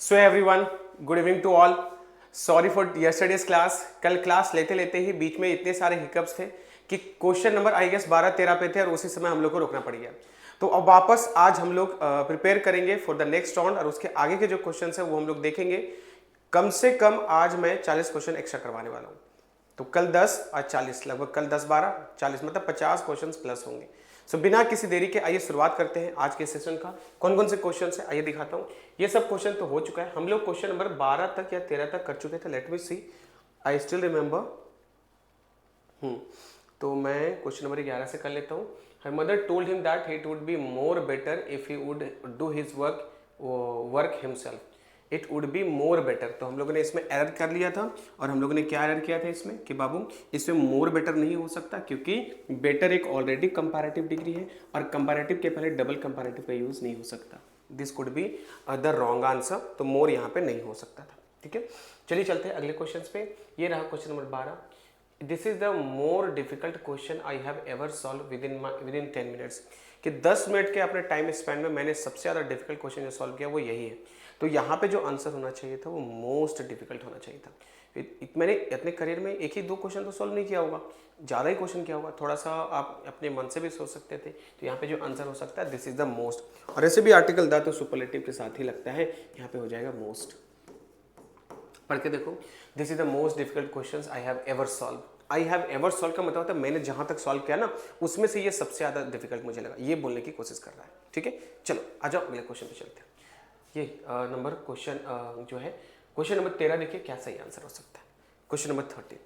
So everyone, good evening to all. Sorry for yesterday's class. कल class लेते लेते ही बीच में इतने सारे हिकअप्स थे कि क्वेश्चन नंबर आई गेस 12-13 पे थे और उसी समय हम लोग को रोकना पड़ गया। तो अब वापस आज हम लोग प्रिपेयर करेंगे फॉर द नेक्स्ट राउंड और उसके आगे के जो क्वेश्चन है वो हम लोग देखेंगे। कम से कम आज मैं 40 क्वेश्चन एक्स्ट्रा करवाने वाला हूँ। तो कल 10 आज 40, लगभग कल 10-12-40 मतलब 50 क्वेश्चन प्लस होंगे। सो बिना किसी देरी के आइए शुरुआत करते हैं आज के सेशन का। कौन कौन से क्वेश्चन है आइए दिखाता हूँ। ये सब क्वेश्चन तो हो चुका है, हम लोग क्वेश्चन नंबर 12 तक या 13 तक कर चुके थे। Let me see, I still remember. तो मैं क्वेश्चन नंबर 11 से कर लेता हूँ। Her mother told him that it would be more better if he would do his work himself. It would be more better. तो हम लोगों ने इसमें एरर कर लिया था और हम लोगों ने क्या एरर किया था इसमें कि बाबू इसमें मोर बेटर नहीं हो सकता क्योंकि बेटर एक ऑलरेडी कंपैरेटिव डिग्री है और कंपैरेटिव के पहले डबल कंपैरेटिव का यूज नहीं हो सकता। This could be the wrong answer. तो मोर यहाँ पे नहीं हो सकता था। ठीक है, चलिए चलते हैं अगले क्वेश्चन पे। ये रहा question number 12। This is the more difficult question I have ever solve with in 10 minutes. कि 10 मिनट के अपने टाइम स्पेन में मैंने सबसे ज़्यादा डिफिकल्ट क्वेश्चन जो सॉल्व किया वो यही है। तो यहाँ पे जो आंसर होना चाहिए था वो मोस्ट डिफिकल्ट होना चाहिए था। मैंने अपने करियर में एक ही दो क्वेश्चन तो सॉल्व नहीं किया होगा, ज़्यादा ही क्वेश्चन किया होगा। थोड़ा सा आप अपने मन से भी सोच सकते थे। तो यहाँ पे जो आंसर हो सकता है दिस इज द मोस्ट। और ऐसे भी आर्टिकल दा तो सुपरलेटिव के साथ ही लगता है, यहाँ पे हो जाएगा मोस्ट। पढ़ के देखो, this is the most difficult question I have ever solve. I have ever solve का मतलब होता है मैंने जहां तक सॉल्व किया ना उसमें से ये सबसे ज्यादा डिफिकल्ट मुझे लगा, ये बोलने की कोशिश कर रहा है। ठीक है, चलो आ जाओ अगले क्वेश्चन पे चलते हैं। ये नंबर क्वेश्चन जो है क्वेश्चन नंबर 13 देखिए क्या सही आंसर हो सकता है। क्वेश्चन नंबर 13,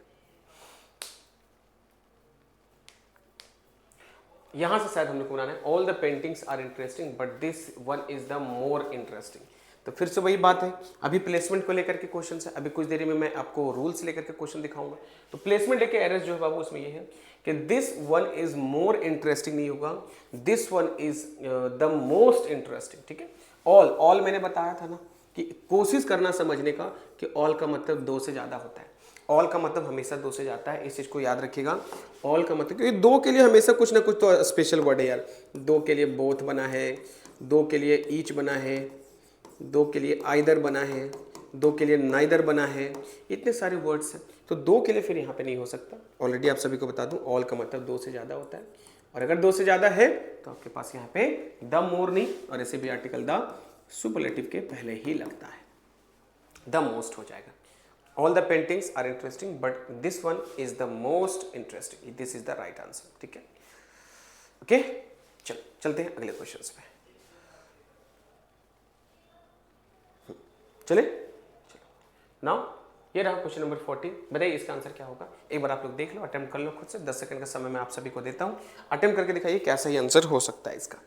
यहां से शायद हम लोग को बनाना है। All the paintings are interesting but this one is the more interesting. तो फिर से वही बात है, अभी प्लेसमेंट को लेकर के क्वेश्चन है। अभी कुछ देरी में मैं आपको रूल्स लेकर के क्वेश्चन दिखाऊंगा। तो प्लेसमेंट लेके एरर्स जो है बाबू उसमें ये है कि this one is more interesting नहीं होगा, this one is the most interesting. ठीक है, ऑल मैंने बताया था ना कि कोशिश करना समझने का कि ऑल का मतलब दो से ज्यादा होता है। ऑल का मतलब हमेशा दो से जाता है, इस चीज को याद रखिएगा। ऑल का मतलब क्योंकि दो के लिए हमेशा कुछ ना कुछ तो स्पेशल वर्ड है यार। दो के लिए बोथ बना है, दो के लिए ईच बना है, दो के लिए आइदर बना है, दो के लिए नाइदर बना है, इतने सारे वर्ड्स हैं। तो दो के लिए फिर यहाँ पे नहीं हो सकता। ऑलरेडी आप सभी को बता दूं ऑल का मतलब दो से ज़्यादा होता है और अगर दो से ज़्यादा है तो आपके पास यहाँ पे द मोर नहीं और ऐसे भी आर्टिकल द सुपरलेटिव के पहले ही लगता है, द मोस्ट हो जाएगा। All the paintings are interesting but this one is the most interesting, this is the right answer. ठीक है, ओके चलो चलते हैं अगले क्वेश्चन पे। चले नाउ ये रहा क्वेश्चन नंबर 14। बताइए इसका आंसर क्या होगा। एक बार आप लोग देख लो, अटेम्प्ट कर लो खुद से। 10 सेकंड का समय मैं आप सभी को देता हूं, अटेम्प्ट करके दिखाइए क्या सही आंसर हो सकता है इसका।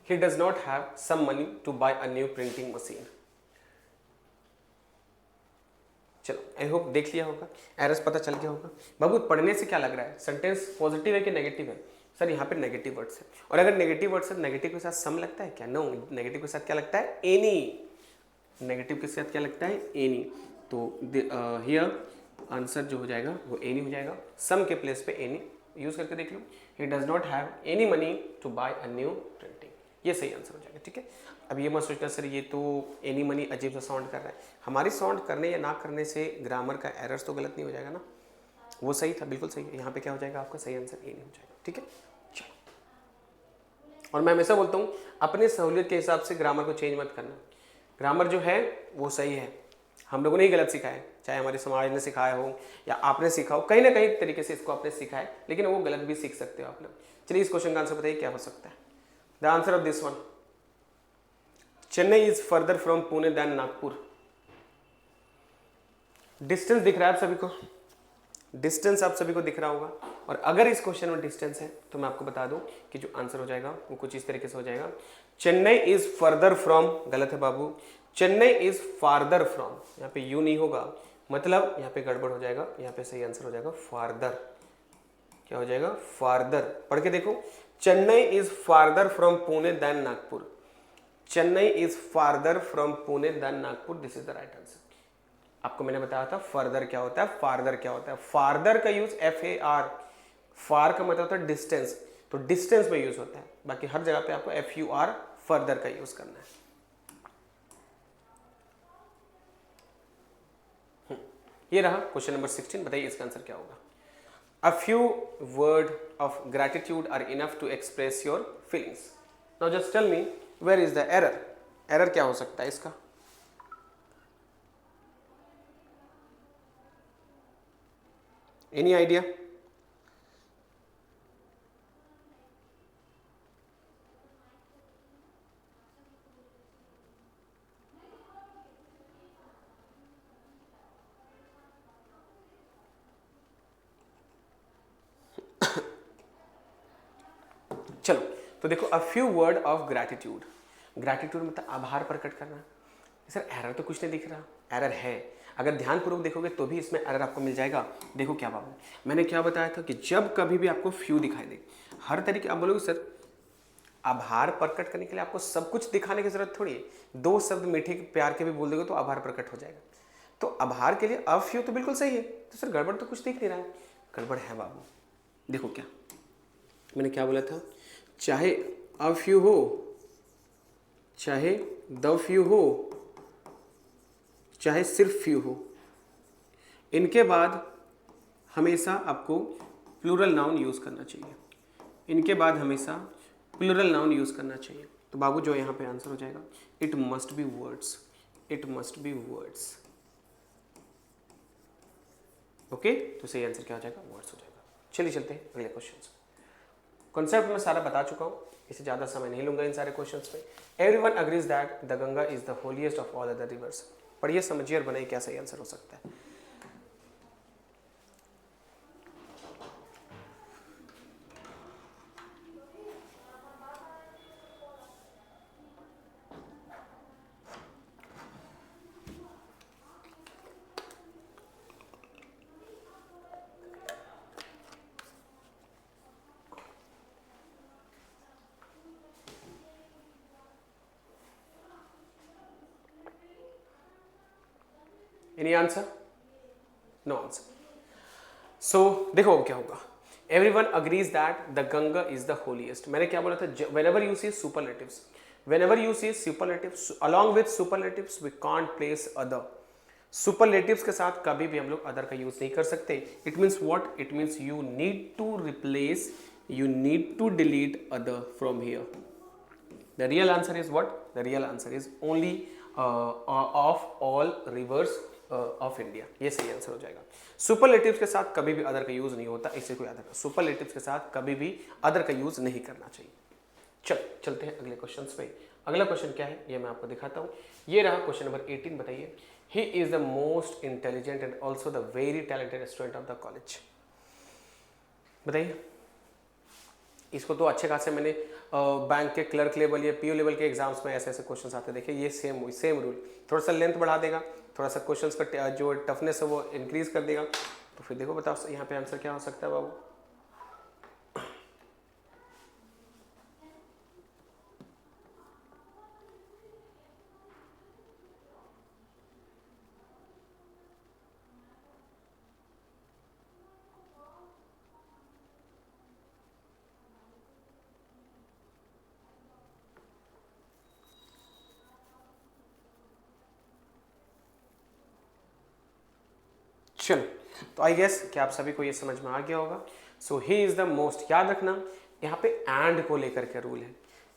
He does not have some money to buy a new printing machine. चलो आई होप देख लिया होगा, एरर्स पता चल गया होगा। बाबू पढ़ने से क्या लग रहा है, सेंटेंस पॉजिटिव है कि नेगेटिव है? सर यहाँ पे नेगेटिव वर्ड्स है और अगर नेगेटिव वर्ड्स है नेगेटिव के साथ सम लगता है क्या? नो, नेगेटिव के साथ क्या लगता है? एनी। नेगेटिव के साथ क्या लगता है? एनी। तो हियर आंसर जो हो जाएगा वो एनी हो जाएगा। सम के प्लेस पे एनी यूज करके देख लो। He does not have any money to buy a new printing, ये सही आंसर हो जाएगा। ठीक है, अब ये मत सोचना सर ये तो एनी मनी अजीब सा साउंड कर रहा है। हमारी साउंड करने या ना करने से ग्रामर का एरर्स तो गलत नहीं हो जाएगा ना, वो सही था, बिल्कुल सही है। यहाँ पे क्या हो जाएगा आपका सही आंसर एनी हो जाएगा। ठीक है, चलो। और मैं हमेशा बोलता हूँ अपने सहूलियत के हिसाब से ग्रामर को चेंज मत करना। ग्रामर जो है वो सही है, हम लोगों ने ही गलत सीखा है, चाहे हमारे समाज ने सिखाया हो या आपने सीखा हो, कहीं ना कहीं तरीके से इसको आपने सीखा है, लेकिन वो गलत भी सीख सकते हो आप लोग। चलिए इस क्वेश्चन का आंसर बताइए क्या हो सकता है। The answer of this one, Chennai is further from Pune than Nagpur. Distance दिख रहा है आप सभी को, डिस्टेंस आप सभी को दिख रहा होगा। और अगर इस क्वेश्चन में डिस्टेंस है तो मैं आपको बता दूं कि जो आंसर हो जाएगा वो कुछ इस तरीके से हो जाएगा। चेन्नई इज फर्दर फ्रॉम, गलत है बाबू, चेन्नई इज फार्दर फ्रॉम। यहाँ पे यू नहीं होगा, मतलब यहाँ पे गड़बड़ हो जाएगा। यहाँ पे सही आंसर हो जाएगा फार्दर। क्या हो जाएगा? फार्दर। पढ़ के देखो, Chennai is farther from Pune than Nagpur. Chennai is farther from Pune than Nagpur, this is the right answer. आपको मैंने बताया था फर्दर क्या होता है, फार्दर क्या होता है। फार्दर का यूज FAR, फार का मतलब होता है डिस्टेंस, तो डिस्टेंस में यूज होता है। बाकी हर जगह पे आपको FUR फर्दर का यूज करना है। ये रहा क्वेश्चन नंबर 16। बताइए इसका आंसर क्या होगा। A few words of gratitude are enough to express your feelings. Now just tell me where is the error? Error क्या हो सकता है इसका? Any idea? चलो तो देखो, a few word of gratitude. Gratitude मतलब आभार प्रकट करना। सर एरर तो कुछ नहीं दिख रहा। एरर है, अगर ध्यानपूर्वक देखोगे तो भी इसमें एरर आपको मिल जाएगा। देखो क्या बाबू, मैंने क्या बताया था कि जब कभी भी आपको फ्यू दिखाई दे, हर तरीके आप बोलोगे सर आभार प्रकट करने के लिए आपको सब कुछ दिखाने की जरूरत थोड़ी है। दो शब्द मीठे प्यार के भी बोल दोगे तो आभार प्रकट हो जाएगा। तो आभार के लिए अ फ्यू तो बिल्कुल सही है। तो सर गड़बड़ तो कुछ दिख नहीं रहा है। गड़बड़ है बाबू। देखो क्या मैंने क्या बोला था, चाहे अ फ्यू हो, चाहे द फ्यू हो, चाहे सिर्फ फ्यू हो, इनके बाद हमेशा आपको प्लूरल नाउन यूज करना चाहिए। इनके बाद हमेशा प्लूरल नाउन यूज करना चाहिए। तो बाबू जो यहाँ पे आंसर हो जाएगा, it must be words. It must be words. Okay, तो सही आंसर क्या हो जाएगा, वर्ड्स हो जाएगा। चलिए चलते हैं अगले क्वेश्चन। कॉन्सेप्ट मैं सारा बता चुका हूँ, इसे ज़्यादा समय नहीं लूंगा इन सारे क्वेश्चंस में। Everyone agrees that the Ganga is the holiest of all other rivers. पढ़िए, समझिए और बनाइए क्या सही आंसर हो सकता है। Any answer? No answer. So देखो क्या होगा, everyone agrees that the Ganga is the holiest. मैंने क्या बोला था, whenever you see superlatives, whenever you see superlatives along with superlatives we can't place other. Superlatives के साथ कभी भी हम लोग अदर का यूज नहीं कर सकते। It means what, it means you need to replace, you need to delete other from here. The real answer is what? The real answer is only of all rivers of India. ये सही answer हो जाएगा। Superlatives के साथ कभी भी other का use नहीं होता, इसे कोई अदर। सुपरलेटिव्स के साथ कभी भी अदर का यूज नहीं करना चाहिए। चलते हैं अगले क्वेश्चन पे। अगला क्वेश्चन क्या है ये मैं आपको दिखाता हूँ। ये रहा क्वेश्चन नंबर 18। बताइए, he is the most intelligent and also the very talented student of the college. बताइए, इसको तो अच्छे खासे मैंने बैंक के क्लर्क लेवल या पीओ लेवल के एग्जाम्स में ऐसे ऐसे क्वेश्चन आते देखे। ये सेम रूल, थोड़ा सा लेंथ बढ़ा देगा, थोड़ा सा क्वेश्चंस का जो टफनेस है वो इंक्रीज कर देगा। तो फिर देखो बताओ यहाँ पे आंसर क्या हो सकता है बाबू। चलो, तो आई गेस कि आप सभी को ये समझ में आ गया होगा। सो ही इज द मोस्ट, याद रखना यहाँ पे एंड को लेकर के रूल है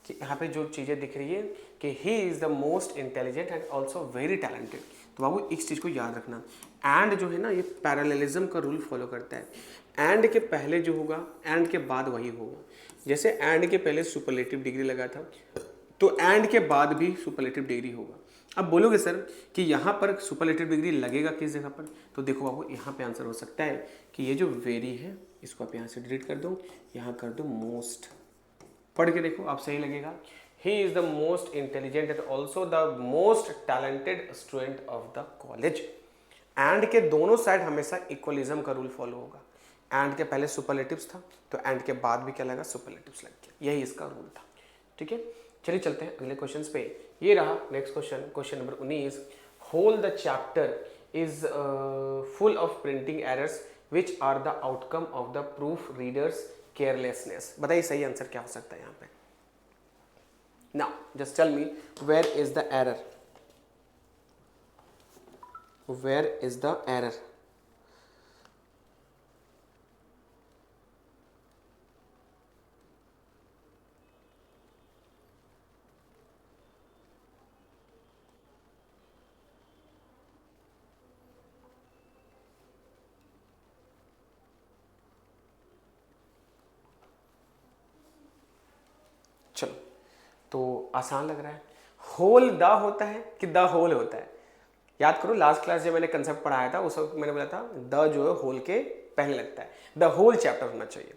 कि यहाँ पे जो चीजें दिख रही है कि he is the most intelligent and also very talented. तो बाबू इस चीज को याद रखना, एंड जो है ना ये पैरेललिज्म का रूल फॉलो करता है। एंड के पहले जो होगा एंड के बाद वही होगा। जैसे एंड के पहले सुपरलेटिव डिग्री लगा था तो एंड के बाद भी सुपरलेटिव डिग्री होगा। अब बोलोगे सर कि यहाँ पर सुपरलेटिव डिग्री लगेगा किस जगह पर, तो देखो बाबू यहाँ पे आंसर हो सकता है कि ये जो वेरी है इसको आप यहाँ से डिलीट कर दो, यहाँ कर दो मोस्ट। पढ़ के देखो आप, सही लगेगा। He is the most intelligent and also the most talented student of the college. And के दोनों साइड हमेशा इक्वलिज्म का रूल फॉलो होगा। एंड के पहले सुपरलेटिव्स था तो एंड के बाद भी क्या लगा, सुपरलेटिव्स लग गया। यही इसका रूल था। ठीक है, चलिए चलते हैं अगले क्वेश्चन पे। ये रहा next question, question number 19। Whole the chapter is full of printing errors which are the outcome of the proof readers carelessness. बताइए सही आंसर क्या हो सकता है यहाँ पे। Now, just tell me, where is the error? Where is the error? चलो, तो आसान लग रहा है। होल द होता है कि द होल होता है? याद करो, लास्ट क्लास जब मैंने कंसेप्ट पढ़ाया था उस वक्त मैंने बोला था द जो है होल के पहले लगता है, द होल चैप्टर होना चाहिए।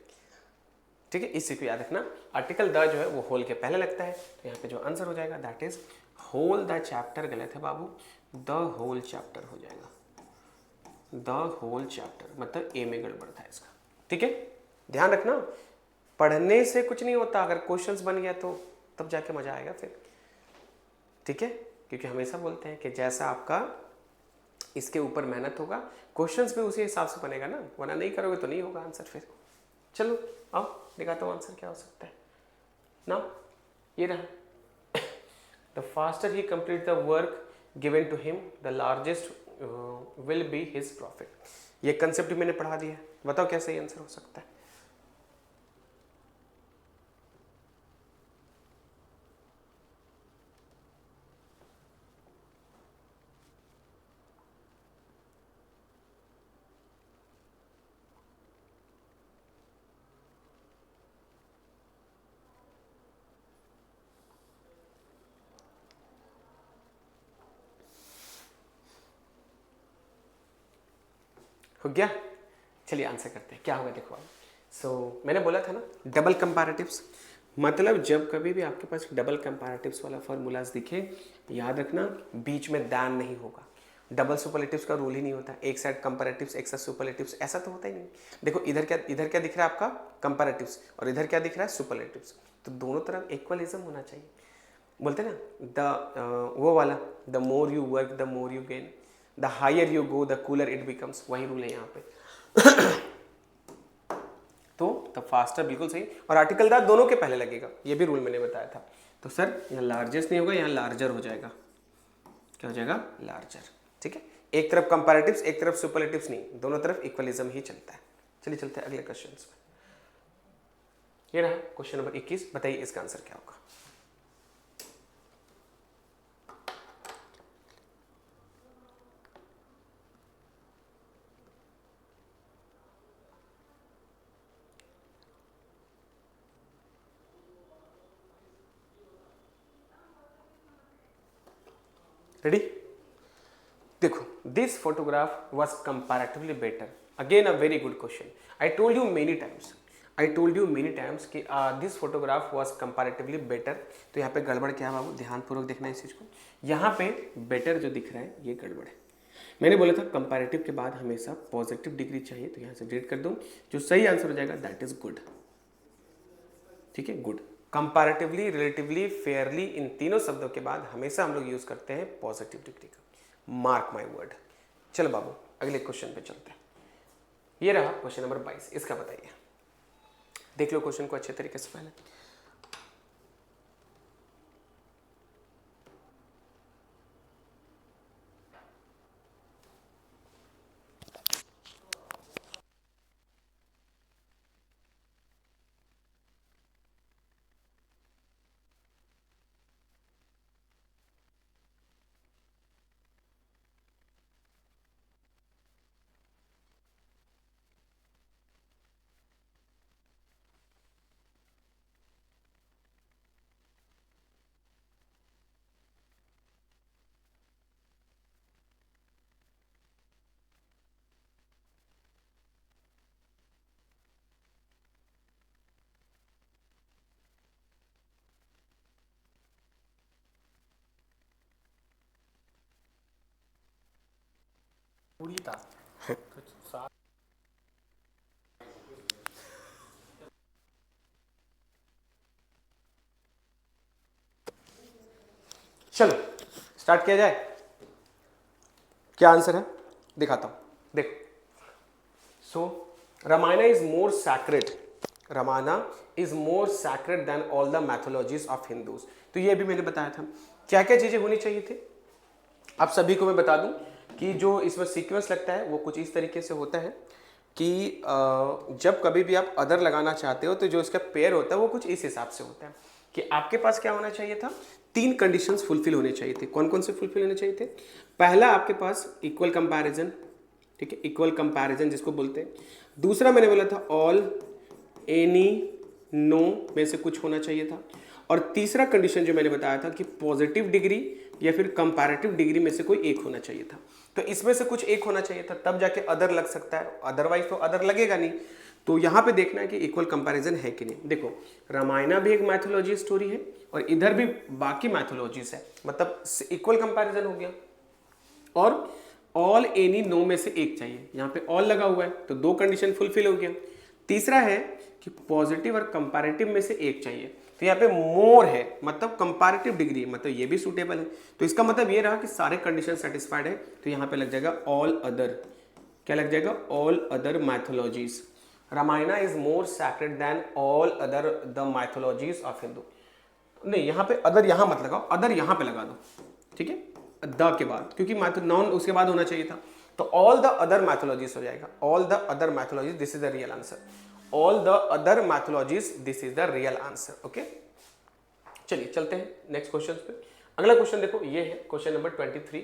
ठीक है, इसी को याद रखना, आर्टिकल द जो है वो होल के पहले लगता है। तो यहाँ पे जो आंसर हो जाएगा that is whole the chapter गलत है बाबू, द होल चैप्टर हो जाएगा। द होल चैप्टर मतलब ए में गड़बड़ था इसका। ठीक है, ध्यान रखना, पढ़ने से कुछ नहीं होता, अगर क्वेश्चंस बन गया तो तब जाके मजा आएगा फिर। ठीक है, क्योंकि हमेशा बोलते हैं कि जैसा आपका इसके ऊपर मेहनत होगा क्वेश्चंस भी उसी हिसाब से बनेगा ना, वरना नहीं करोगे तो नहीं होगा आंसर फिर। चलो आओ दिखाता हूँ आंसर क्या हो सकता है ना। ये रहा, the faster he complete the work given to him the largest will be his profit. ये कंसेप्ट मैंने पढ़ा दिया है, बताओ क्या सही आंसर हो सकता है? हो गया, चलिए आंसर करते हैं। क्या होगा देखो आप। सो मैंने बोला था ना डबल कंपैरेटिव्स, मतलब जब कभी भी आपके पास डबल कंपैरेटिव्स वाला फॉर्मूलाज दिखे, याद रखना बीच में दैन नहीं होगा। डबल सुपरलेटिव्स का रूल ही नहीं होता, एक साइड कंपैरेटिव्स एक साइड सुपरलेटिव्स, ऐसा तो होता ही नहीं। देखो इधर क्या दिख रहा है आपका कंपैरेटिव्स, और इधर क्या दिख रहा है सुपरलेटिव्स, तो दोनों तरफ इक्वलिज्म होना चाहिए। बोलते ना वो वाला, the more you work the more you gain, the higher you go the cooler it becomes, वही रूल है यहाँ पे। तो द फास्टर बिल्कुल सही, और आर्टिकल द दोनों के पहले लगेगा, ये भी रूल मैंने बताया था। तो सर यहाँ लार्जेस्ट नहीं होगा, यहाँ लार्जर हो जाएगा। क्या हो जाएगा? लार्जर। ठीक है, एक तरफ कंपैरेटिव्स एक तरफ सुपरलेटिव्स नहीं, दोनों तरफ इक्वलिज्म ही चलता है। चलिए चलते हैं अगले क्वेश्चन में। ये रहा क्वेश्चन नंबर 21, बताइए इसका आंसर क्या होगा? रेडी? देखो, this photograph was comparatively better. Again a very good question. I told you many times कि this photograph was comparatively better. तो यहाँ पे गड़बड़ क्या है बाबू, ध्यानपूर्वक देखना इस चीज को। यहाँ पे बेटर जो दिख रहा है ये गड़बड़ है। मैंने बोला था कंपैरेटिव के बाद हमेशा पॉजिटिव डिग्री चाहिए, तो यहाँ से डिलीट कर दूँ। जो सही आंसर हो जाएगा दैट इज गुड। ठीक है, गुड। कंपैरेटिवली, रिलेटिवली, फेयरली, इन तीनों शब्दों के बाद हमेशा हम लोग यूज करते हैं पॉजिटिव डिग्री का। Mark my word. चलो बाबू अगले क्वेश्चन पे चलते हैं। ये रहा क्वेश्चन नंबर 22, इसका बताइए। देख लो क्वेश्चन को अच्छे तरीके से पहले। चलो स्टार्ट किया जाए। क्या आंसर है दिखाता हूं, देखो। So Ramayan is more sacred Ramayana is more sacred than all the mythologies of Hindus. तो ये भी मैंने बताया था। क्या क्या चीजें होनी चाहिए थी आप सभी को मैं बता दूं कि जो इसमें सीक्वेंस लगता है वो कुछ इस तरीके से होता है कि जब कभी भी आप अदर लगाना चाहते हो तो जो इसका पेयर होता है वो कुछ इस हिसाब से होता है कि आपके पास क्या होना चाहिए था, 3 कंडीशंस फुलफिल होने चाहिए थे। कौन कौन से फुलफिल होने चाहिए थे? पहला आपके पास इक्वल कंपैरिजन, ठीक है, इक्वल कंपैरिजन जिसको बोलते हैं। दूसरा मैंने बोला था ऑल, एनी, नो में से कुछ होना चाहिए था। और तीसरा कंडीशन जो मैंने बताया था कि पॉजिटिव डिग्री या फिर कंपैरेटिव डिग्री में से कोई एक होना चाहिए था। तो इसमें से कुछ एक होना चाहिए था, तब जाके अदर लग सकता है, अदरवाइज तो अदर लगेगा नहीं। तो यहाँ पे देखना है कि इक्वल कंपैरिजन है कि नहीं। देखो रामायणा भी एक मैथोलॉजी स्टोरी है और इधर भी बाकी मैथोलॉजीज है, मतलब इक्वल कंपैरिजन हो गया। और ऑल, एनी, नो में से एक चाहिए, यहाँ पे ऑल लगा हुआ है तो 2 कंडीशन फुलफिल हो गया। तीसरा है कि पॉजिटिव और कंपैरेटिव में से एक चाहिए, तो यहाँ पे मोर है, मतलब कंपैरेटिव डिग्री, मतलब ये भी सूटेबल है। तो इसका मतलब ये रहा कि सारे कंडीशन सेटिस्फाइड है, तो यहाँ पे लग जाएगा ऑल अदर। क्या लग जाएगा? All other mythologies. Ramayana is more sacred than all other the mythologies of Hindu. नहीं, यहाँ पे अदर यहाँ मत लगाओ, अदर यहाँ पे लगा दो, ठीक है, द के बाद, क्योंकि नॉन उसके बाद होना चाहिए था। तो ऑल द अदर मैथोलॉजीज हो जाएगा, all the other mythologies, this is the real answer. All the other mythologies, this is the real answer. Okay, चलिए चलते हैं नेक्स्ट क्वेश्चन पे। अगला क्वेश्चन देखो, ये है question number 23।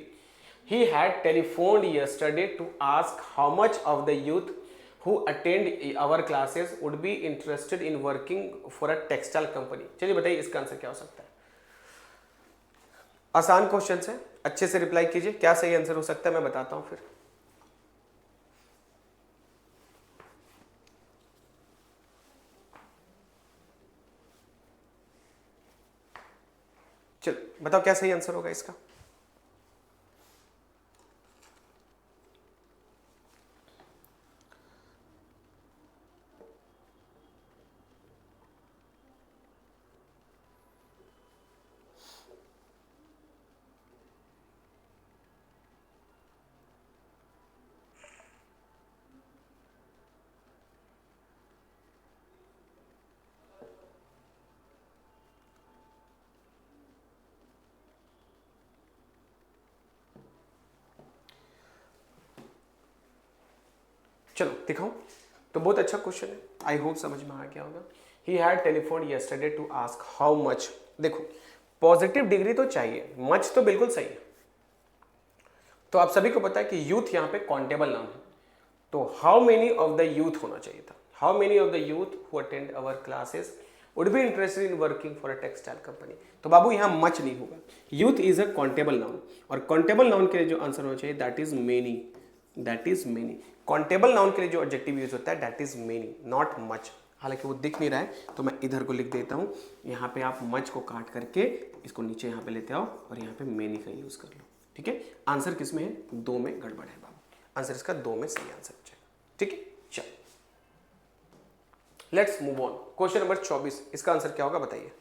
He had telephoned yesterday to ask how much of the youth who attend our classes would be interested in working for a textile company। चलिए बताइए इसका आंसर क्या हो सकता है। आसान क्वेश्चन है, अच्छे से रिप्लाई कीजिए, क्या सही आंसर हो सकता है मैं बताता हूं फिर। चलो बताओ क्या सही आंसर होगा इसका। चलो दिखाऊं, तो बहुत अच्छा क्वेश्चन है, आई होप समझ में आ गया होगा। He had telephone yesterday to ask how much. देखो पॉजिटिव डिग्री तो चाहिए, मच तो बिल्कुल सही है। तो आप सभी को पता है कि यूथ यहाँ पे काउंटेबल नाम है, तो how many of the youth होना चाहिए था। How many of the youth who attend our classes would be interested in working for a textile company. तो बाबू यहाँ मच नहीं होगा, youth is a countable noun, और काउंटेबल नाउन के लिए जो आंसर होना चाहिए that is many, that is many. Countable noun के लिए जो एडजेक्टिव यूज होता है that is many, not much. हालांकि वो दिख नहीं रहा है तो मैं इधर को लिख देता हूँ, यहाँ पे आप मच को काट करके इसको नीचे यहाँ पे लेते आओ और यहाँ पे मेनी का यूज कर लो, ठीक है। आंसर किस में है? 2 में गड़बड़ है बाबू, आंसर इसका 2 में सही आंसर हो जाएगा, ठीक है। चलो let's move on, question number 24, इसका आंसर क्या होगा बताइए।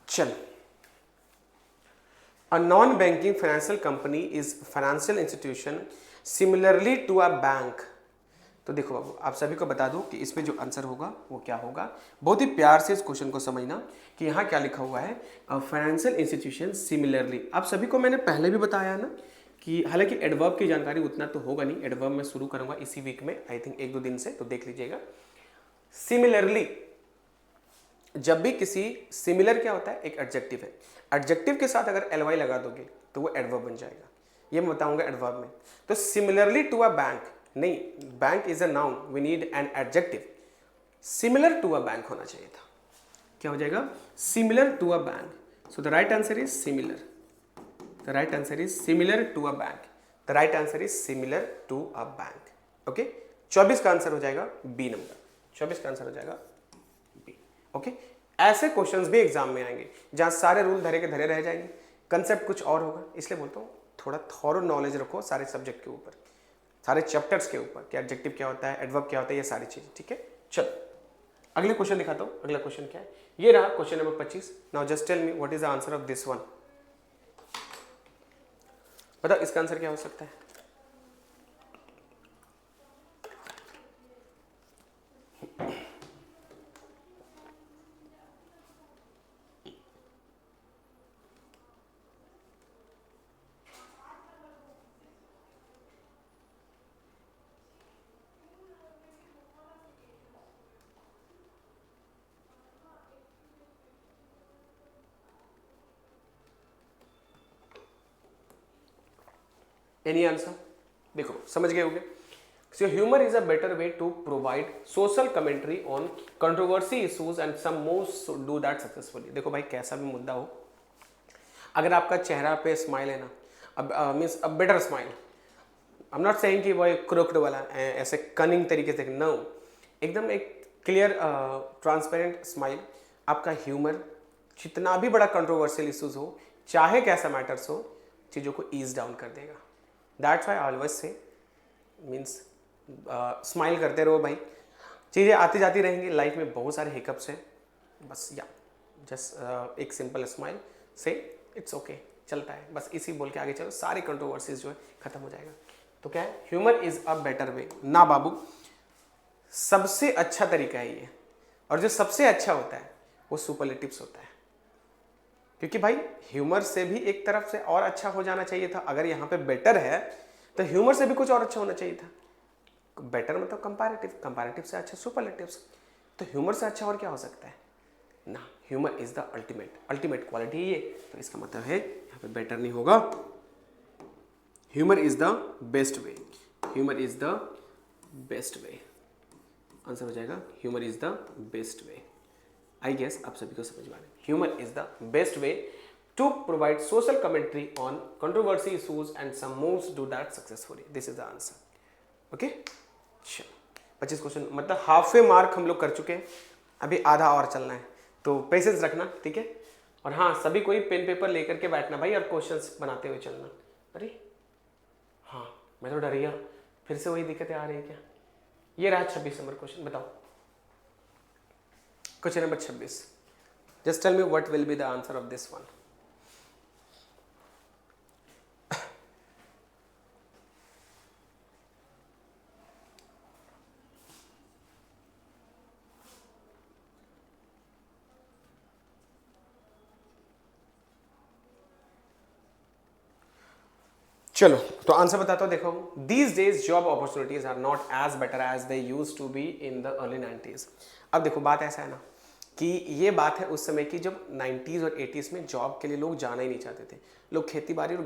चल, A non-banking financial company is financial institution similarly to a bank। तो देखो बाबू आप सभी को बता दूं कि इसमें जो आंसर होगा वो क्या होगा। बहुत ही प्यार से इस क्वेश्चन को समझना कि यहाँ क्या लिखा हुआ है, फाइनेंशियल इंस्टीट्यूशन सिमिलरली। आप सभी को मैंने पहले भी बताया ना कि हालांकि एडवर्ब की जानकारी उतना तो होगा नहीं, एडवर्ब मैं शुरू करूंगा इसी वीक में, आई थिंक 1-2 दिन से, तो देख लीजिएगा। सिमिलरली, जब भी किसी सिमिलर क्या होता है, एक एडजेक्टिव है, एडजेक्टिव के साथ अगर एलवाई लगा दोगे तो वो एडवर्ब बन जाएगा, ये मैं बताऊंगा एडवर्ब में। तो सिमिलरली टू अ बैंक नहीं, bank is a noun, we need an adjective, similar to a bank होना चाहिए था। क्या हो जाएगा? Similar to a bank. So the right answer is similar, the right answer is similar to a bank, the right answer is similar to a bank. Okay, 24 का answer हो जाएगा B number. 24 का आंसर हो जाएगा B. Okay, ऐसे questions भी exam में आएंगे जहां सारे रूल धरे के धरे रह जाएंगे, कंसेप्ट कुछ और होगा। इसलिए बोलता हूँ थोड़ा थॉरो नॉलेज रखो सारे सब्जेक्ट के ऊपर, सारे चैप्टर्स के ऊपर, कि एडजेक्टिव क्या होता है, एडवर्ब क्या होता है, ये सारी चीज। ठीक है, चलो अगले क्वेश्चन दिखाता हूँ। अगला क्वेश्चन क्या है, ये रहा question number 25। Now just tell me what is the answer of this one. बताओ इसका आंसर क्या हो सकता है। Any answer? देखो समझ गए होंगे। So humour is a better way to provide social commentary on controversy issues and some most do that successfully. देखो भाई कैसा भी मुद्दा हो, अगर आपका चेहरा पे स्माइल है ना, अब means a better smile, I am not saying कि वो क्रोक्ड वाला ऐसे कनिंग तरीके से, नो, एकदम एक क्लियर ट्रांसपेरेंट स्माइल, आपका ह्यूमर जितना भी बड़ा कंट्रोवर्शियल इशूज हो, चाहे कैसा मैटर्स हो, चीज़ों को ईज डाउन कर देगा। That's why always say means smile करते रहो भाई, चीज़ें आती जाती रहेंगी, लाइफ में बहुत सारे हिकअप्स हैं, बस या जस्ट एक सिंपल स्माइल से इट्स ओके, चलता है, बस इसी बोल के आगे चलो, सारी कंट्रोवर्सीज जो है खत्म हो जाएगा। तो क्या है, ह्यूमर इज अ बेटर वे ना बाबू, सबसे अच्छा तरीका है ये। और जो सबसे अच्छा होता है वो सुपरलेटिव्स होता है, क्योंकि भाई ह्यूमर से भी एक तरफ से और अच्छा हो जाना चाहिए था। अगर यहाँ पे बेटर है तो ह्यूमर से भी कुछ और अच्छा होना चाहिए था। बेटर मतलब कंपैरेटिव, कंपैरेटिव से अच्छा सुपरलेटिव्स, तो ह्यूमर से अच्छा और क्या हो सकता है ना। Humour is the ultimate quality ये, तो इसका मतलब है यहाँ पे बेटर नहीं होगा, humour is the best way, humour is the best way, answer हो जाएगा humour is the best way. I guess आप सभी को समझ में आ रहा है, humour is the best way to provide social commentary on controversy issues and some moves do that successfully, this is the answer. Okay, चलो 25 क्वेश्चन, मतलब हाफ वे मार्क हम लोग कर चुके हैं, अभी आधा और चलना है, तो पेशेंस रखना, ठीक है। और हाँ, सभी कोई पेन पेपर लेकर के बैठना भाई, और क्वेश्चंस बनाते हुए चलना। अरे हाँ, मैं तो डर गया, फिर से वही दिक्कतें आ रही है क्या। ये रहा 26 नंबर क्वेश्चन, बताओ question number 26, just tell me what will be the answer of this one. चलो तो आंसर बताता हूँ, देखो, these days job opportunities are not as better as they use to be in the early 90s। अब देखो बात ऐसा है ना कि ये बात है उस समय की जब 90s और 80s में जॉब के लिए लोग जाना ही नहीं चाहते थे, लोग खेती बाड़ी और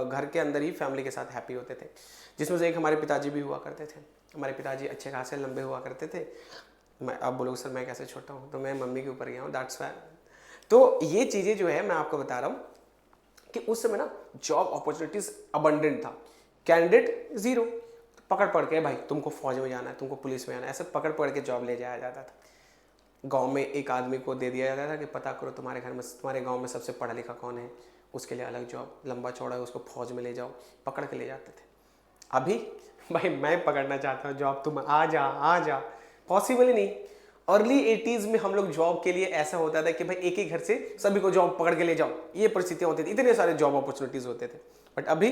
घर के अंदर ही फैमिली के साथ हैप्पी होते थे, जिसमें से एक हमारे पिताजी भी हुआ करते थे। हमारे पिताजी अच्छे खासे लंबे हुआ करते थे। मैं अब बोलोगे सर मैं कैसे छोटा हूँ, तो मैं मम्मी के ऊपर गया हूँ, दैट्स वाई। तो ये चीज़ें जो है मैं आपको बता रहा हूँ कि उस समय ना जॉब अपॉर्चुनिटीज अबंडेंट था, कैंडिडेट जीरो, पकड़ पड़ के भाई तुमको फौज में जाना है, तुमको पुलिस में जाना है, ऐसे पकड़ पड़ के जॉब ले जाया जाता था। गांव में एक आदमी को दे दिया जाता था कि पता करो तुम्हारे घर में, तुम्हारे गांव में सबसे पढ़ा लिखा कौन है, उसके लिए अलग जॉब, लंबा चौड़ा है उसको फौज में ले जाओ, पकड़ के ले जाते थे। अभी भाई मैं पकड़ना चाहता हूँ जॉब, तुम आ जा, पॉसिबल ही नहीं। अर्ली 80s में हम लोग जॉब के लिए ऐसा होता था कि भाई एक ही घर से सभी को जॉब पकड़ के ले जाओ, ये परिस्थितियां होती थी, इतने सारे जॉब अपॉर्चुनिटीज होते थे। बट अभी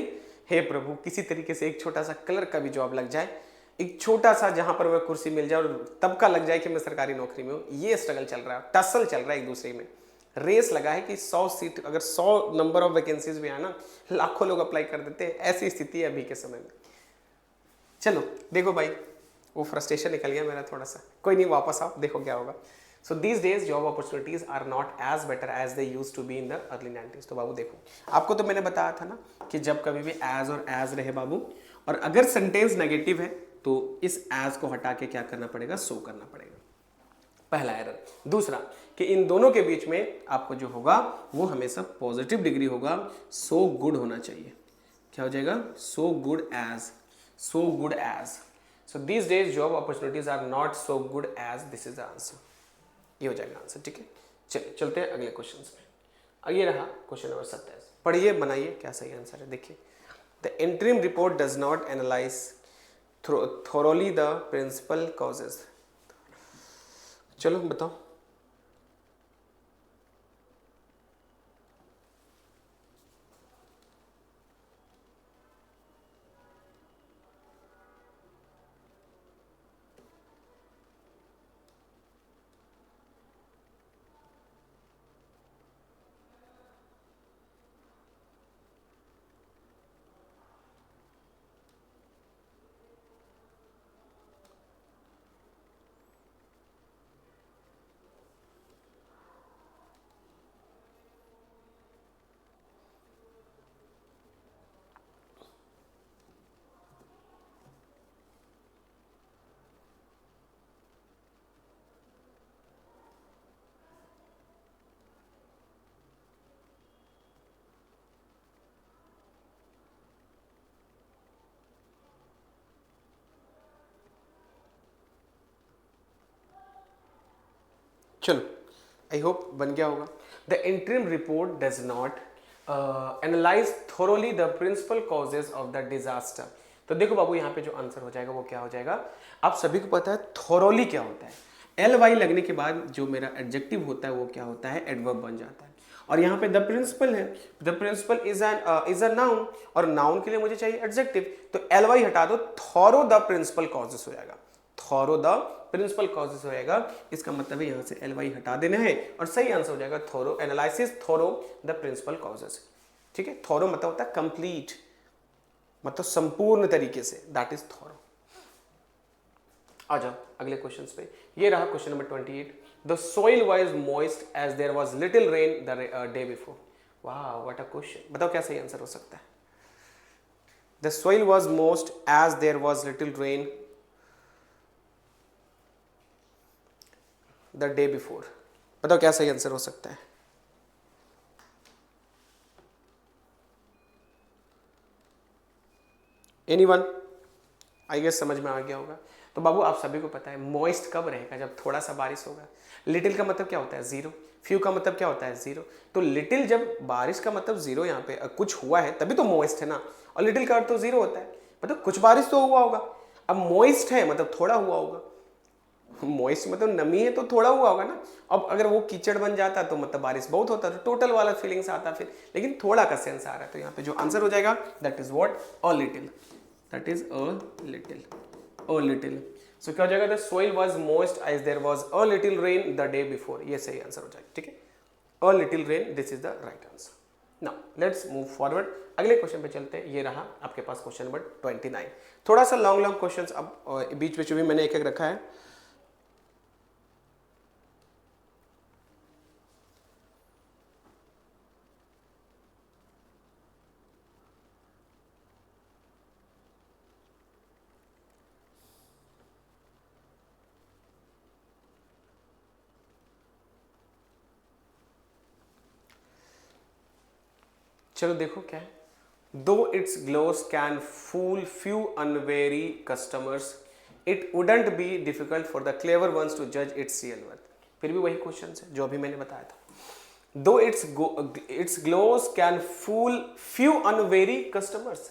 हे प्रभु, किसी तरीके से एक छोटा सा क्लर्क का भी जॉब लग जाए, एक छोटा सा जहां पर वह कुर्सी मिल जाए और तब का लग जाए कि मैं सरकारी नौकरी में हूँ, ये स्ट्रगल चल रहा है, टसल चल रहा है एक दूसरे में, रेस लगा है कि 100 सीट, अगर 100 नंबर ऑफ वैकेंसीज भी आए ना, लाखों लोग अप्लाई कर देते हैं, ऐसी स्थिति है अभी के समय में। चलो देखो भाई, वो फ्रस्ट्रेशन निकल गया मेरा थोड़ा सा, कोई नहीं, वापस आओ, देखो क्या होगा। So these days job opportunities are not as better as they use to be in the early 90s। तो बाबू देखो, आपको तो मैंने बताया था ना कि जब कभी भी एज और एज रहे बाबू, और अगर सेंटेंस नेगेटिव है तो इस एज को हटा के क्या करना पड़ेगा, सो करना पड़ेगा, पहला एरर। दूसरा कि इन दोनों के बीच में आपको जो होगा वो हमेशा पॉजिटिव डिग्री होगा, सो गुड होना चाहिए। क्या हो जाएगा, so good as, so good as. So these days job opportunities are not so good as, this is the answer, ये हो जाएगा आंसर। ठीक है, चलिए चलते हैं अगले क्वेश्चन में। ये रहा क्वेश्चन नंबर 27, पढ़िए बनाइए क्या सही आंसर है। देखिए, the interim report does not analyse thoroughly the principal causes. चलो बताओ। चलो, आई होप बन गया होगा। The interim report does not analyse thoroughly the principal causes of the disaster. तो देखो बाबू, यहाँ पे जो आंसर हो जाएगा वो क्या हो जाएगा, आप सभी को पता है थोरोली क्या होता है। एल वाई लगने के बाद जो मेरा एडजेक्टिव होता है वो क्या होता है, एडवर्ब बन जाता है। और यहाँ पे द प्रिंसिपल है, the principal is a noun, और नाउन के लिए मुझे चाहिए एडजेक्टिव, तो एल वाई हटा दो, थॉरो द प्रिंसिपल कॉजेस हो जाएगा, थॉरो द प्रिंसिपल कॉजेस होएगा। इसका मतलब है यहाँ से एल वाई हटा देना है और सही आंसर हो जाएगा thorough analysis thorough the principal causes. ठीक है, थोरो मतलब होता है कंप्लीट, मतलब संपूर्ण तरीके से, दैट इज थोरो। आ जाओ अगले क्वेश्चन पे। ये रहा question number 28। The soil was moist as there was little rain the day before. वाह, व्हाट अ क्वेश्चन। बताओ क्या सही आंसर हो सकता है। The soil was most as there was little rain the day before. बताओ क्या सही आंसर हो सकता है। एनीवन? आई गेस समझ में आ गया होगा। तो बाबू आप सभी को पता है मॉइस्ट कब रहेगा, जब थोड़ा सा बारिश होगा। लिटिल का मतलब क्या होता है, जीरो। फ्यू का मतलब क्या होता है, जीरो। तो लिटिल, जब बारिश का मतलब जीरो, यहाँ पे कुछ हुआ है तभी तो मॉइस्ट है ना, और लिटिल का अर्थ तो जीरो होता है, मतलब कुछ बारिश तो हुआ होगा। अब मॉइस्ट है मतलब थोड़ा हुआ होगा, मॉइस्ट मतलब नमी है तो थोड़ा हुआ होगा ना। अब अगर वो कीचड़ बन जाता तो मतलब बारिश बहुत होता, तो टोटल वाला फीलिंग्स आता फिर, लेकिन थोड़ा का सेंस आ रहा है। तो यहाँ पे जो आंसर हो जाएगा that is what, a little, that is a little, a little. So क्या हो जाएगा, the soil was moist as there was a little rain the day before, ये सही आंसर हो जाएगा। ठीक है, a little rain, this is the right answer. Now let's move forward, अगले क्वेश्चन पे चलते हैं। ये रहा आपके पास क्वेश्चन नंबर 29। थोड़ा सा लॉन्ग लॉन्ग क्वेश्चंस अब बीच में जो भी मैंने एक एक रखा है। चलो देखो क्या है। Though its gloss can fool few unwary customers, it wouldn't be difficult for the clever ones to जज इट्स रियल वर्थ। फिर भी वही क्वेश्चन है जो अभी मैंने बताया था। Though its gloss can fool few unwary customers.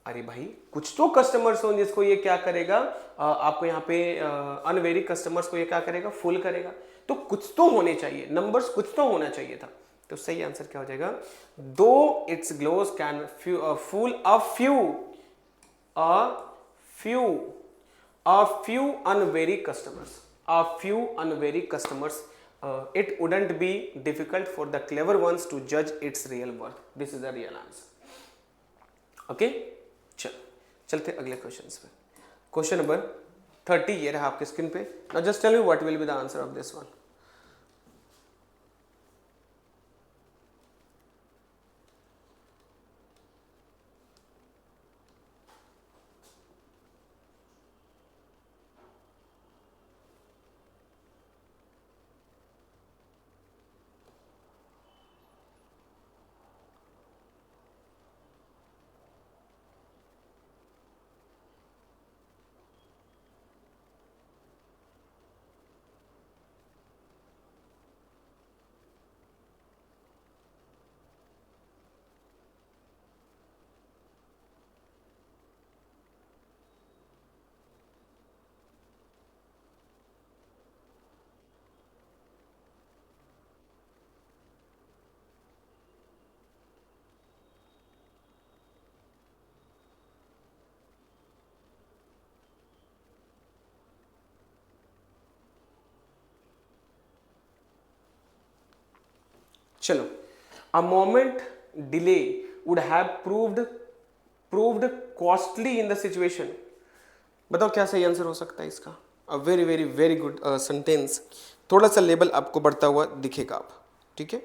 अरे भाई, कुछ तो कस्टमर्स हो जिसको ये क्या करेगा, आपको यहाँ पे अनवेरी कस्टमर्स को ये क्या करेगा, फुल करेगा। तो कुछ तो होने चाहिए, नंबर्स कुछ तो होना चाहिए था। तो सही आंसर क्या हो जाएगा, though its gloss can fool a few, a few, a few unwary customers, a few unwary customers, it wouldn't be difficult for the clever ones to judge its real worth. This is the real answer. Okay, चलो चलते अगले question पे। Question number 30 ये रहा आपके screen पे। Now just tell me what will be the answer of this one. चलो, a moment delay would have proved costly in the situation. बताओ क्या सही आंसर हो सकता है इसका। A very very very good sentence. थोड़ा सा लेवल आपको बढ़ता हुआ दिखेगा आप, ठीक है।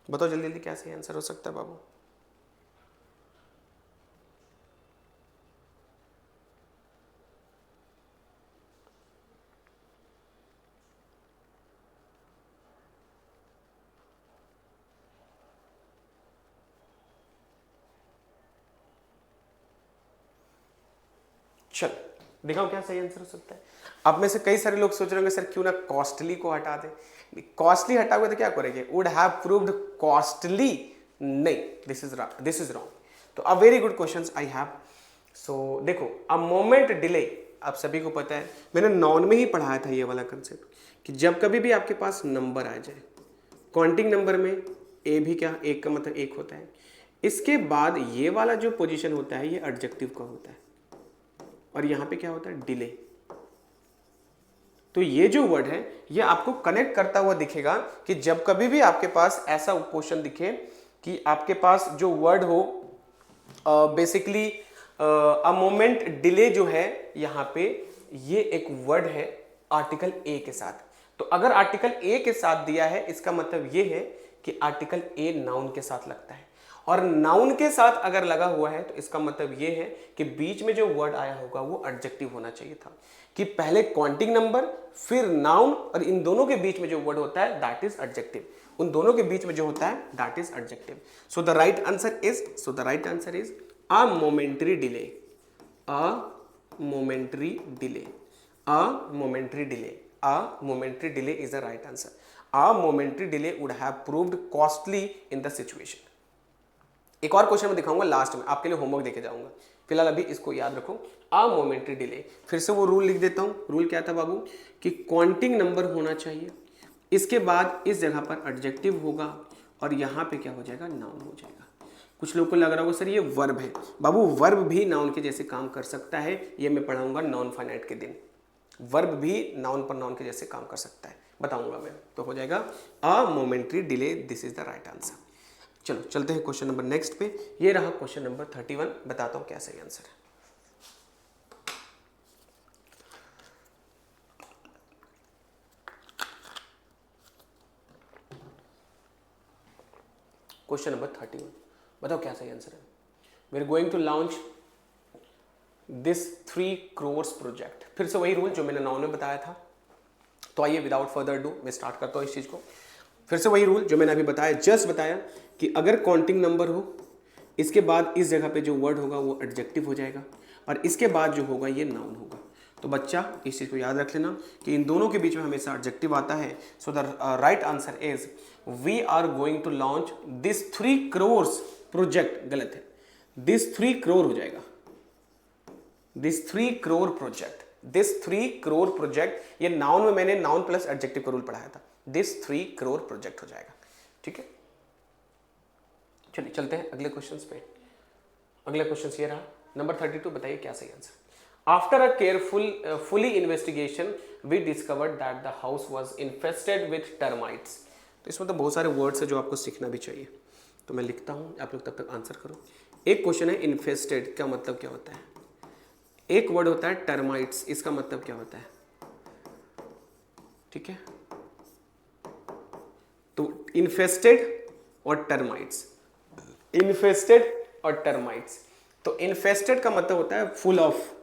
बताओ जल्दी जल्दी क्या सही आंसर हो सकता है बाबू। चल दिखाओ क्या सही आंसर हो सकता है। आप में से कई सारे लोग सोच रहे होंगे सर क्यों ना कॉस्टली को हटा दे। कॉस्टली हटाओगे तो क्या करेंगे, वुड हैव प्रूव्ड कॉस्टली, नहीं, दिस इज रॉन्ग। तो a very good question I have. So देखो, अ मोमेंट डिले, आप सभी को पता है, मैंने नॉन में ही पढ़ाया था ये वाला कंसेप्ट, कि जब कभी भी आपके पास नंबर आ जाए, काउंटिंग नंबर में ए भी क्या, एक का मतलब एक होता है, इसके बाद ये वाला जो पोजीशन होता है ये एडजेक्टिव का होता है, और यहां पे क्या होता है, डिले। तो ये जो वर्ड है ये आपको कनेक्ट करता हुआ दिखेगा कि जब कभी भी आपके पास ऐसा क्वेश्चन दिखे कि आपके पास जो वर्ड हो बेसिकली अ मोमेंट डिले जो है, यहां पे ये एक वर्ड है आर्टिकल ए के साथ। तो अगर आर्टिकल ए के साथ दिया है इसका मतलब ये है कि आर्टिकल ए नाउन के साथ लगता है, और नाउन के साथ अगर लगा हुआ है तो इसका मतलब ये है कि बीच में जो वर्ड आया होगा वो एडजेक्टिव होना चाहिए था, कि पहले काउंटिंग नंबर फिर नाउन, और इन दोनों के बीच में जो वर्ड होता है दैट इज एडजेक्टिव। उन दोनों के बीच में जो होता है that is adjective. So the right answer is a momentary delay. A momentary delay. A momentary delay. A momentary delay is the right answer. A momentary delay would have proved costly in the situation. एक और question मैं दिखाऊंगा last में, आपके लिए homework देके जाऊंगा, फिलहाल अभी इसको याद रखो। अ मोमेंटरी डिले, फिर से वो रूल लिख देता हूं। रूल क्या था बाबू, कि काउंटिंग नंबर होना चाहिए, इसके बाद इस जगह पर एडजेक्टिव होगा, और यहां पे क्या हो जाएगा, नाउन हो जाएगा। कुछ लोगों को लग रहा होगा सर ये वर्ब है, बाबू वर्ब भी नाउन के जैसे काम कर सकता है, ये मैं पढ़ाऊंगा नॉन फाइनाइट के दिन। वर्ब भी नाउन पर नाउन के जैसे काम कर सकता है, बताऊंगा मैं। तो हो जाएगा a momentary delay, this is the right answer. चलो चलते हैं क्वेश्चन नंबर नेक्स्ट पे। ये रहा क्वेश्चन नंबर 31, बताता हूं क्या सही आंसर है। क्वेश्चन नंबर 31, बताओ क्या सही आंसर है। We are going to launch this 3 crores project. फिर से वही रूल जो मैंने 9 में बताया था। तो आइए विदाउट फर्दर डू मैं स्टार्ट करता हूँ इस चीज़ को। फिर से वही रूल जो मैंने अभी बताया, जस्ट बताया कि अगर काउंटिंग नंबर हो, इसके बाद इस जगह पे जो वर्ड होगा वो एडजेक्टिव हो जाएगा, और इसके बाद जो होगा ये नाउन होगा। तो बच्चा इस चीज़ को याद रख लेना कि इन दोनों के बीच में हमेशा एडजेक्टिव आता है। So the right answer is we are going to launch this 3 crores project. गलत है, दिस 3 crore हो जाएगा, this 3 crore project. This 3 crore project, ये नाउन में मैंने नाउन प्लस एडजेक्टिव का रूल पढ़ाया था, दिस 3 crore प्रोजेक्ट हो जाएगा। ठीक है, चलिए चलते हैं अगले क्वेश्चंस पे। अगला क्वेश्चन ये रहा नंबर 32, बताइए क्या सही answer. After a careful fully investigation we discovered that the house was infested with termites. तो इसमें तो बहुत सारे वर्ड्स है जो आपको सीखना भी चाहिए, तो मैं लिखता हूँ, आप लोग तब तक आंसर करो। एक क्वेश्चन है इन्फेस्टेड का मतलब क्या होता है, एक वर्ड होता है टर्माइट्स, इसका मतलब क्या होता है। ठीक है, तो इन्फेस्टेड और टर्माइट्स, इन्फेस्टेड और टर्माइट्स। तो इन्फेस्टेड का मतलब होता है फुल ऑफ,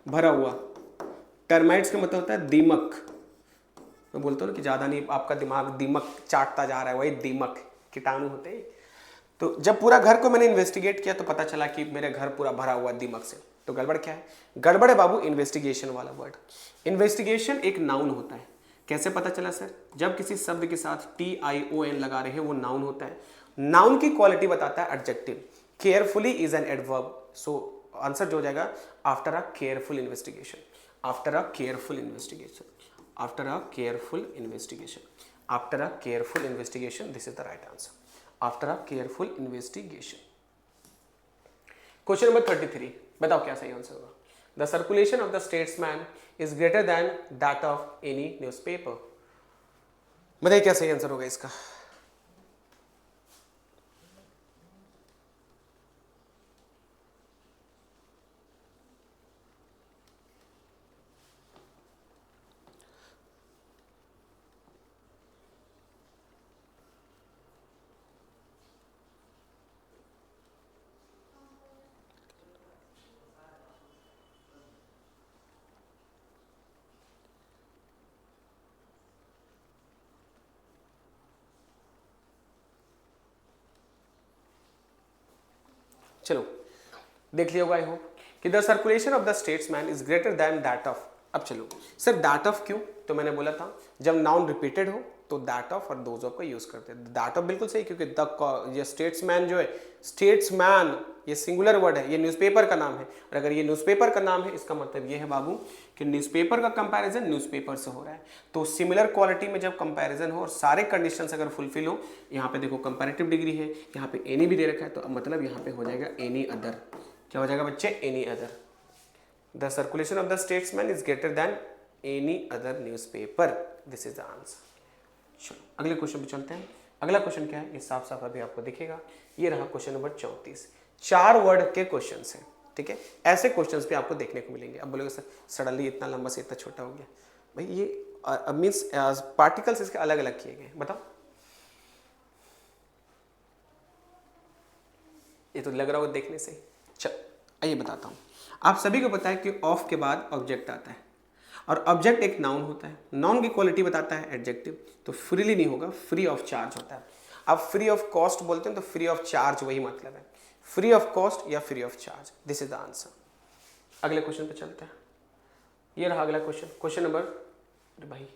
भरा हुआ। टर्माइट्स का मतलब होता है दीमक। मैं बोलता हूँ ना कि ज़्यादा नहीं, आपका दिमाग दीमक चाटता जा रहा है, वही दीमक, कीटाणु होते हैं। तो जब पूरा घर को मैंने इन्वेस्टिगेट किया तो पता चला कि मेरे घर पूरा भरा हुआ दीमक से। तो गड़बड़ क्या है, गड़बड़ है बाबू इन्वेस्टिगेशन वाला वर्ड। इन्वेस्टिगेशन एक नाउन होता है, कैसे पता चला सर, जब किसी शब्द के साथ TION लगा रहे हैं वो नाउन होता है। नाउन की क्वालिटी बताता है adjective, carefully is an adverb. So answer जो हो जाएगा after a careful investigation, after a careful investigation, after a careful investigation, after a careful investigation, this is the right answer, after a careful investigation. Question number 33, बताओ क्या सही answer होगा। The circulation of the statesman is greater than that of any newspaper. बताइए क्या सही answer होगा इसका। चलो देख लिया होगा आई होप कि the circulation of the statesman is greater than that of. अब चलो सर दैट ऑफ क्यों, तो मैंने बोला था जब नाउन रिपीटेड हो तो दैट ऑफ और दोज ऑफ का यूज करते हैं। दैट ऑफ बिल्कुल सही, क्योंकि द ये स्टेट्समैन जो है, स्टेट्समैन ये सिंगुलर वर्ड है, ये न्यूज़पेपर का नाम है, और अगर ये न्यूज़पेपर का नाम है इसका मतलब ये है बाबू कि न्यूज़पेपर का कंपैरिजन न्यूज़पेपर से हो रहा है। तो सिमिलर क्वालिटी में जब कंपैरिजन हो और सारे कंडीशंस अगर फुलफिल हो, यहाँ पे देखो कंपैरेटिव डिग्री है, यहाँ पे एनी भी दे रखा है, तो मतलब यहाँ पे हो जाएगा एनी अदर। क्या हो जाएगा बच्चे, any other. The circulation of the statesman is greater than any other newspaper, this is the answer. चलो अगले क्वेश्चन पे चलते हैं। अगला क्वेश्चन क्या है ये साफ साफ अभी आपको दिखेगा। ये रहा क्वेश्चन नंबर 34। 4 वर्ड के क्वेश्चन हैं, ठीक है। ऐसे क्वेश्चंस भी आपको देखने को मिलेंगे। अब बोलोगे सर सडनली इतना लंबा से इतना छोटा हो गया, भाई ये मीन्स पार्टिकल्स इसके अलग अलग किए गए, बताओ। ये तो लग रहा होगा देखने से। चल आइए बताता हूँ। आप सभी को पता है कि ऑफ के बाद ऑब्जेक्ट आता है, और ऑब्जेक्ट एक नाउन होता है। नाउन की क्वालिटी बताता है एडजेक्टिव, तो फ्रीली नहीं होगा, फ्री ऑफ चार्ज होता है। आप फ्री ऑफ कॉस्ट बोलते हैं तो फ्री ऑफ चार्ज वही मतलब है, फ्री ऑफ कॉस्ट या free of charge, this is the answer. अगले क्वेश्चन पे चलते हैं। ये रहा अगला क्वेश्चन, क्वेश्चन नंबर, भाई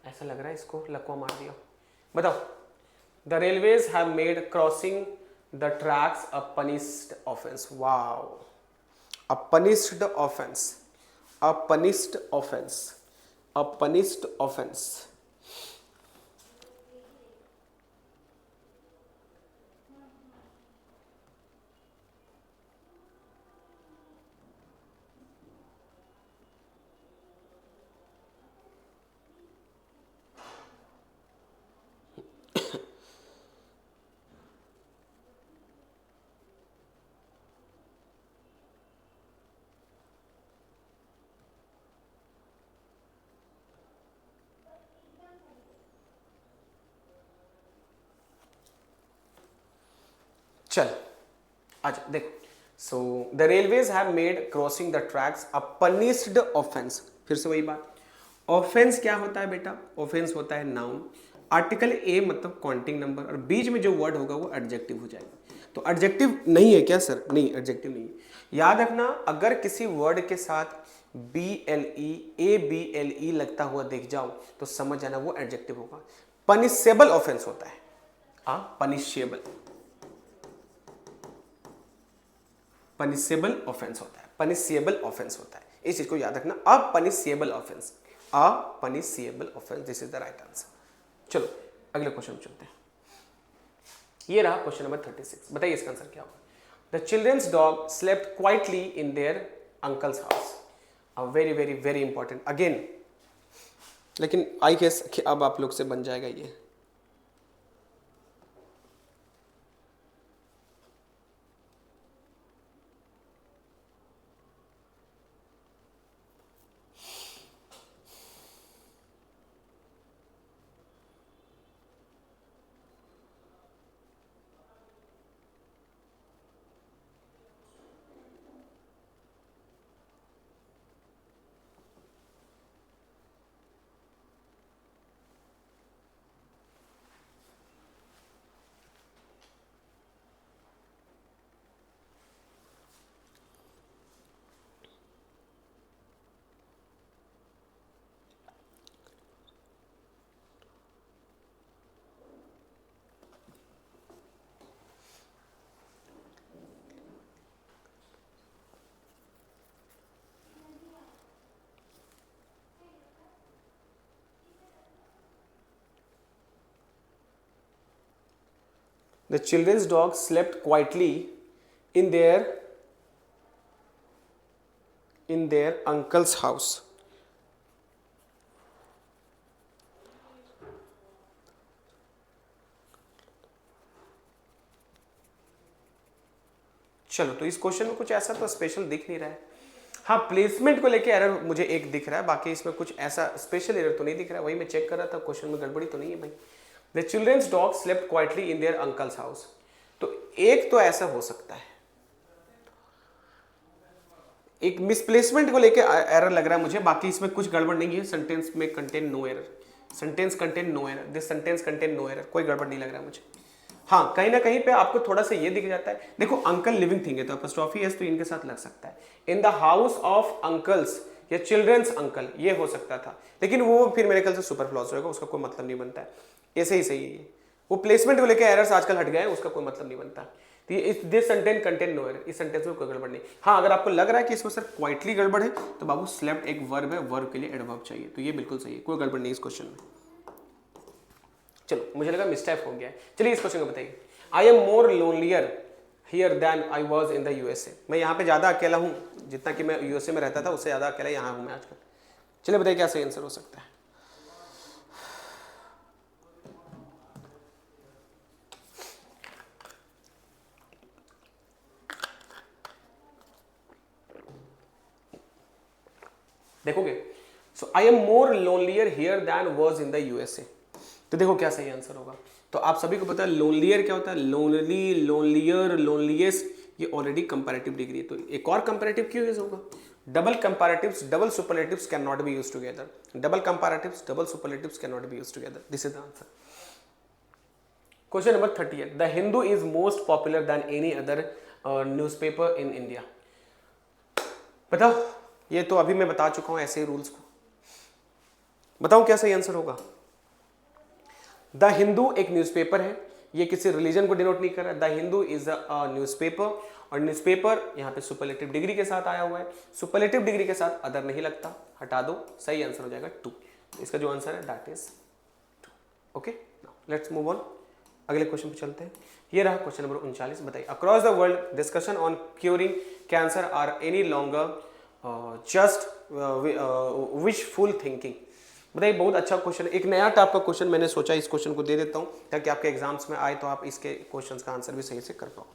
ऐसा लग रहा है इसको लकवा मार दिया। बताओ, the railways have made crossing the tracks a punished offence. Wow, a punished offence, a punished offense, a punished offense। चल आज देखो, so the railways have made crossing the tracks a punished offence. फिर से वही बात, offence क्या होता है बेटा, ऑफेंस होता है नाउन, आर्टिकल ए मतलब काउंटिंग नंबर, और बीच में जो वर्ड होगा वो एडजेक्टिव हो जाएगा। तो एडजेक्टिव नहीं है क्या सर, नहीं एडजेक्टिव नहीं है। याद रखना, अगर किसी वर्ड के साथ BLE ABLE लगता हुआ देख जाओ तो समझ जाना वो एडजेक्टिव होगा। पनिशेबल ऑफेंस होता है, पनिशेबल, पनिशेबल ऑफेंस होता है, पनिशेबल ऑफेंस होता है, इस चीज को याद रखना। Unpunishable offence, unpunishable offence, this is the right answer. चलो अगले क्वेश्चन चलते हैं। ये रहा क्वेश्चन नंबर 36। बताइए इसका आंसर क्या होगा। The children's dog slept quietly in their uncle's house. A very very very important again, लेकिन आई गेस कि अब आप लोग से बन जाएगा ये। The children's dog slept quietly in their in their uncle's house. चलो, तो इस क्वेश्चन में कुछ ऐसा तो स्पेशल दिख नहीं रहा है। हाँ, प्लेसमेंट को लेके एरर मुझे एक दिख रहा है, बाकी इसमें कुछ ऐसा स्पेशल एरर तो नहीं दिख रहा है। वही मैं चेक कर रहा था, क्वेश्चन में गड़बड़ी तो नहीं है भाई। The children's dog slept quietly in their uncle's house. तो एक तो ऐसा हो सकता है, एक मिसप्लेसमेंट को लेके एरर लग रहा है मुझे, बाकी इसमें कुछ गड़बड़ नहीं है। सेंटेंस में contain no error, sentence contain no error, this sentence contain no error, कोई गड़बड़ नहीं लग रहा है मुझे। हाँ, कहीं ना कहीं पे आपको थोड़ा सा ये दिख जाता है, देखो अंकल लिविंग थिंग है तो अपोस्ट्रोफी एस तो इनके साथ लग सकता है। In the house of uncles या चिल्ड्रंस अंकल, ये हो सकता था, लेकिन वो फिर मेरे ख्याल से सुपर फ्लॉज होगा, उसका कोई मतलब नहीं बनता है। ऐसे ही सही है, वो प्लेसमेंट को लेकर एरर्स आजकल हट गए, उसका कोई मतलब नहीं बनता। तो ये this sentence contain no error, इस सेंटेंस में कोई गड़बड़ नहीं। हाँ, अगर आपको लग रहा है कि इसमें सर क्वाइटली गड़बड़ है तो बाबू स्लेप्ट एक वर्ब है, वर्ब के लिए एडवर्ब चाहिए, तो ये बिल्कुल सही है, कोई गड़बड़ नहीं इस क्वेश्चन में। चलो, मुझे लगा मिस्टेक हो गया है। चलिए इस क्वेश्चन को बताइए। I am more lonelier here than I was in the USA. मैं यहाँ पे ज्यादा अकेला हूँ, जितना कि मैं यूएसए में रहता था उससे ज्यादा अकेला यहाँ हूँ मैं आजकल। चलिए बताइए क्या सही आंसर हो सकता है। देखोगे, so I am more lonelier here than was in the USA, तो देखो क्या सही आंसर होगा। तो आप सभी को पता है लोनलियर क्या होता है, लोनली, लोनलियर, लोनलीएस्ट, ये ऑलरेडी कंपैरेटिव डिग्री है, तो एक और कंपैरेटिव क्यों यूज होगा। Double comparatives, double superlatives can not be used together, double comparatives, double superlatives can not be used together, this is the answer. Question number 38, the Hindu is most popular than any other newspaper in India. बताओ, ये तो अभी मैं बता चुका हूं ऐसे ही rules को, बताओ क्या सही आंसर होगा। द हिंदू एक न्यूज़पेपर है, ये किसी रिलीजन को डिनोट नहीं कर रहा है। The Hindu is a newspaper, और न्यूज़पेपर यहाँ पे सुपरलेटिव डिग्री के साथ आया हुआ है, सुपरलेटिव डिग्री के साथ अदर नहीं लगता, हटा दो, सही आंसर हो जाएगा 2। इसका जो आंसर है that is 2। Okay, now let's move on, अगले क्वेश्चन पे चलते हैं। ये रहा क्वेश्चन नंबर 39, बताइए। Across the world discussion on curing cancer are any longer just wishful thinking. बताइए, बहुत अच्छा क्वेश्चन, एक नया टाइप का क्वेश्चन, मैंने सोचा इस क्वेश्चन को दे देता हूं ताकि आपके एग्जाम्स में आए तो आप इसके क्वेश्चंस का आंसर भी सही से कर पाओ।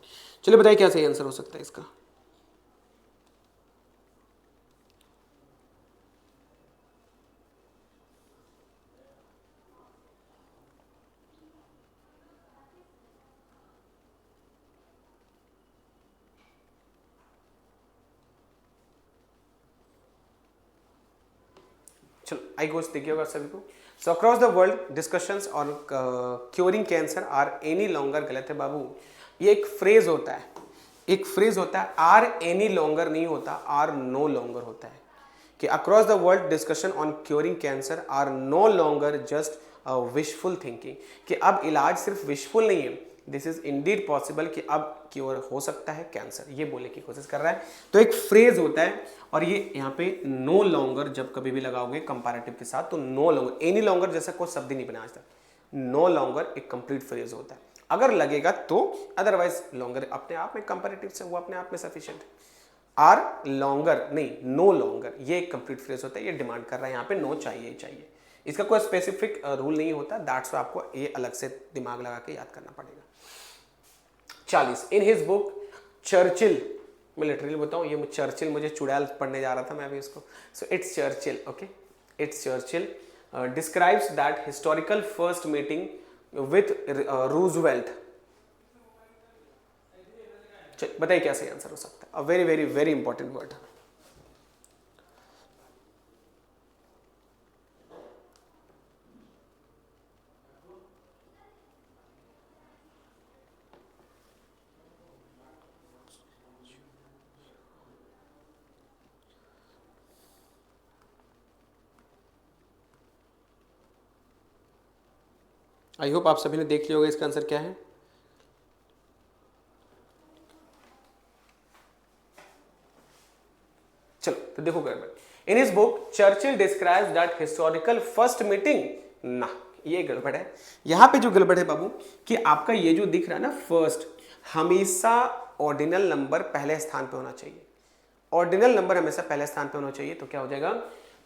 चलिए बताइए क्या सही आंसर हो सकता है इसका। चलो आई गोस देखिए होगा सभी को। So across the world discussions on curing cancer are any longer, गलत है बाबू, ये एक फ्रेज होता है, एक फ्रेज होता है, आर एनी लॉन्गर नहीं होता, आर नो लॉन्गर होता है, कि across the world discussion on curing cancer are no longer just wishful thinking, कि अब इलाज सिर्फ विशफुल नहीं है, दिस इज इंडीड पॉसिबल, कि अब क्योर हो सकता है कैंसर, ये बोलने की कोशिश कर रहा है। तो एक फ्रेज होता है, और ये यहाँ पे नो लॉन्गर जब कभी भी लगाओगे कंपैरेटिव के साथ, तो नो लॉन्गर, एनी लॉन्गर जैसा कोई शब्द ही नहीं बना आज तक, नो लॉन्गर एक कंप्लीट फ्रेज होता है अगर लगेगा तो, अदरवाइज लॉन्गर अपने आप में कंपैरेटिव से वो अपने आप में सफिशिएंट है। आर लॉन्गर नहीं, नो लॉन्गर, ये एक कंप्लीट फ्रेज होता है, ये डिमांड कर रहा है यहाँ पे नो चाहिए ही चाहिए, इसका कोई स्पेसिफिक रूल नहीं होता, दैट्स आपको ये अलग से दिमाग लगा के याद करना पड़ेगा। 40, इन हिज बुक चर्चिल, मैं लिटरली बताऊं, ये चर्चिल मुझे चुड़ैल पढ़ने जा रहा था मैं अभी इसको, so it's Churchill, okay, it's Churchill describes that historical first meeting with Roosevelt. बताइए क्या सही आंसर हो सकता है, अ very very very important word. I hope आप सभी ने देख लिया होगा इसका आंसर क्या है। चलो तो देखो गड़बड़, in his book Churchill describes that historical first meeting, ना ये गड़बड़ है। यहां पे जो गड़बड़ है बाबू, कि आपका ये जो दिख रहा है ना फर्स्ट, हमेशा ऑर्डिनल नंबर पहले स्थान पे होना चाहिए, ऑर्डिनल नंबर हमेशा पहले स्थान पे होना चाहिए। तो क्या हो जाएगा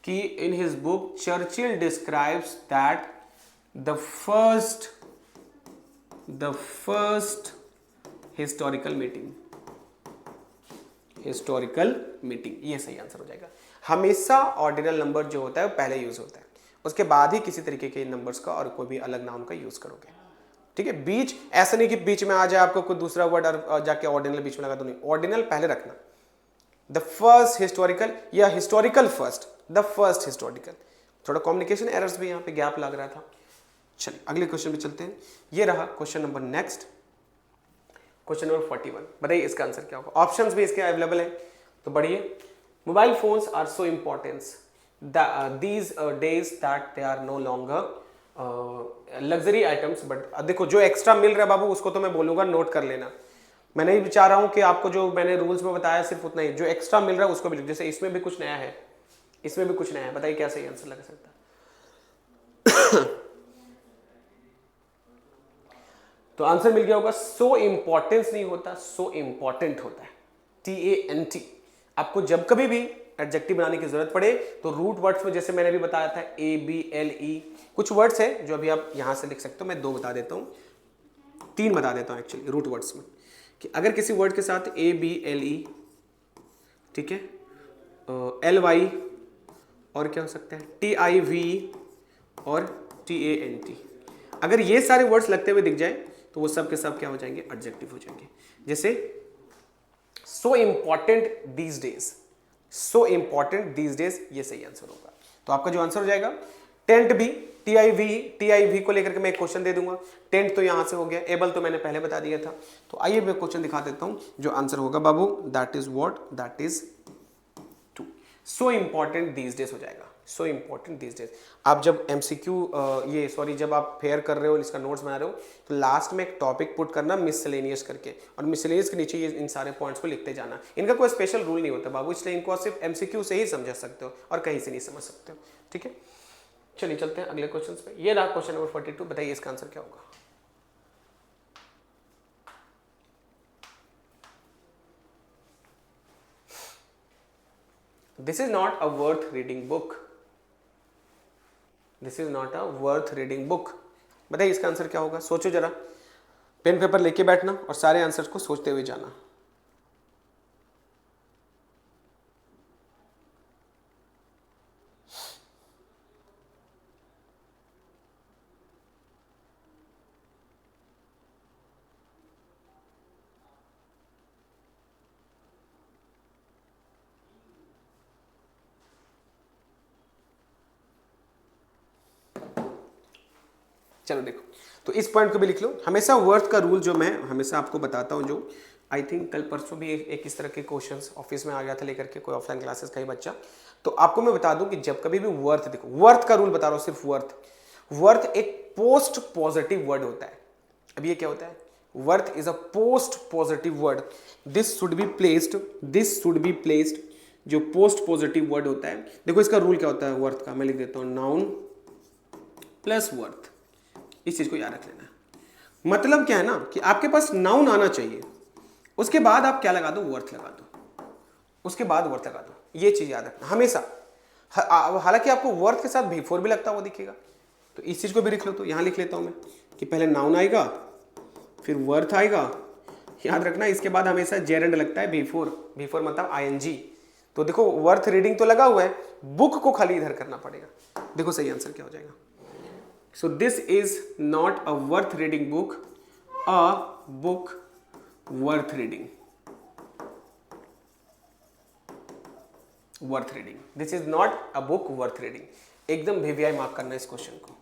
कि in his book Churchill describes that the first historical meeting, ये सही आंसर हो जाएगा। हमेशा ऑर्डिनल नंबर जो होता है वो पहले यूज होता है, उसके बाद ही किसी तरीके के नंबर्स का और कोई भी अलग नाउन का यूज करोगे। ठीक है, बीच ऐसा नहीं कि बीच में आ जाए आपको कोई दूसरा वर्ड और जाके ऑर्डिनल बीच में लगा दो, नहीं, ऑर्डिनल पहले रखना। द फर्स्ट हिस्टोरिकल या historical first, the first historical. थोड़ा कम्युनिकेशन एरर्स भी यहाँ पे गैप लग रहा था। चलिए अगले क्वेश्चन पे चलते हैं। ये रहा question number next, question number 41। बताइए इसका आंसर क्या होगा। ऑप्शंस भी इसके अवेलेबल हैं, तो बढ़िए। Mobile phones are so importance these days that they are no longer luxury items, but देखो जो एक्स्ट्रा मिल रहा है बाबू उसको तो मैं बोलूंगा नोट कर लेना। मैं नहीं चाह रहा हूं कि आपको जो मैंने रूल्स में बताया सिर्फ उतना ही, जो एक्स्ट्रा मिल रहा है उसको भी लिखो। जैसे इसमें भी कुछ नया है, इसमें भी कुछ नया है, बताइए क्या सही आंसर लग सकता है। तो आंसर मिल गया होगा। सो इंपॉर्टेंस नहीं होता, सो इंपॉर्टेंट होता है, TANT। आपको जब कभी भी एडजेक्टिव बनाने की जरूरत पड़े तो रूट वर्ड्स में, जैसे मैंने भी बताया था ABLE, कुछ वर्ड्स है जो अभी आप यहां से लिख सकते हो। मैं 2 बता देता हूँ, 3 बता देता हूँ एक्चुअली रूट वर्ड्स में, कि अगर किसी वर्ड के साथ ABLE, ठीक है, LY और क्या हो सकता है TIV और TANT, अगर ये सारे वर्ड्स लगते हुए दिख जाए तो वो सब के सब क्या हो जाएंगे, एडजेक्टिव हो जाएंगे। जैसे सो important these days, so important these days, ये सही आंसर होगा। तो आपका जो आंसर हो जाएगा टेंट भी, TIV को लेकर के मैं एक क्वेश्चन दे दूंगा। टेंट तो यहां से हो गया, एबल तो मैंने पहले बता दिया था। तो आइए मैं क्वेश्चन दिखा देता हूं। जो आंसर होगा बाबू, that is what, that is 2। So important these days हो जाएगा, सो इंपॉर्टेंट दीज डेज। आप जब MCQ जब आप फेयर कर रहे हो, इसका नोट्स बना रहे हो, तो लास्ट में एक टॉपिक पुट करना मिसलेनियस करके, और मिसलेनियस के नीचे ये इन सारे पॉइंट्स को लिखते जाना। इनका कोई स्पेशल रूल नहीं होता बाबू, इसलिए इनको सिर्फ MCQ से ही समझ सकते हो और कहीं से नहीं समझ सकते हो। ठीक है, चलिए चलते हैं अगले क्वेश्चन पे। ये रहा क्वेश्चन नंबर 42। बताइए इसका आंसर क्या होगा। This is not a worth reading book, this is not a worth reading book. बताइए इसका आंसर क्या होगा। सोचो जरा, पेन पेपर लेके बैठना और सारे आंसर्स को सोचते हुए जाना। चलो देखो, तो इस पॉइंट को भी लिख लो। हमेशा वर्थ का रूल जो मैं हमेशा आपको बताता हूँ, जो आई थिंक कल परसों भी एक इस तरह के क्वेश्चंस ऑफिस में आ गया था लेकर के कोई ऑफलाइन क्लासेस का ही बच्चा। तो आपको मैं बता दूं कि जब कभी भी वर्थ, देखो वर्थ का रूल बता रहा हूँ, सिर्फ वर्थ। वर्थ एक पोस्ट पॉजिटिव वर्ड होता है। अब ये क्या होता है, worth is a post positive word. This should be placed, जो पोस्ट पॉजिटिव वर्ड होता है। देखो इसका रूल क्या होता है वर्थ का, मैं लिख देता हूं, नाउन प्लस वर्थ। इस चीज को याद रख लेना। मतलब क्या है ना, कि आपके पास नाउन आना चाहिए, उसके बाद आप क्या लगा दो, वर्थ लगा दो, उसके बाद वर्थ लगा दो। ये चीज याद रखना हमेशा। हालांकि आपको वर्थ के साथ बिफोर भी लगता हुआ दिखेगा, तो इस चीज को भी लिख लो। तो यहां लिख लेता हूं मैं कि पहले नाउन आएगा, फिर वर्थ आएगा। याद रखना इसके बाद हमेशा जेरेंड लगता है बिफोर मतलब ING। तो देखो वर्थ रीडिंग तो लगा हुआ है, बुक को खाली इधर करना पड़ेगा। देखो सही आंसर क्या हो जाएगा। So this is not a worth reading book, a book worth reading. Worth reading. This is not a book worth reading. एकदम VVI मार्क करना इस क्वेश्चन को,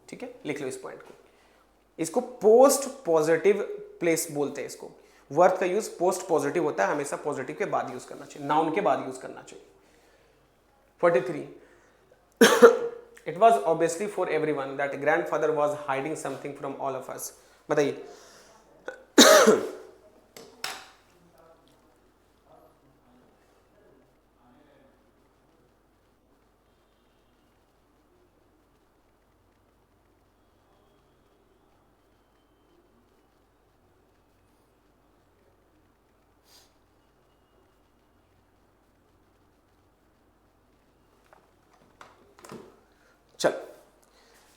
ठीक है, लिख लो इस पॉइंट को। इसको पोस्ट पॉजिटिव प्लेस बोलते हैं इसको। वर्थ का यूज पोस्ट पॉजिटिव होता है, हमेशा पॉजिटिव के बाद यूज करना चाहिए, नाउन के बाद यूज करना चाहिए। 43 It was obviously for everyone that grandfather was hiding something from all of us. बताइए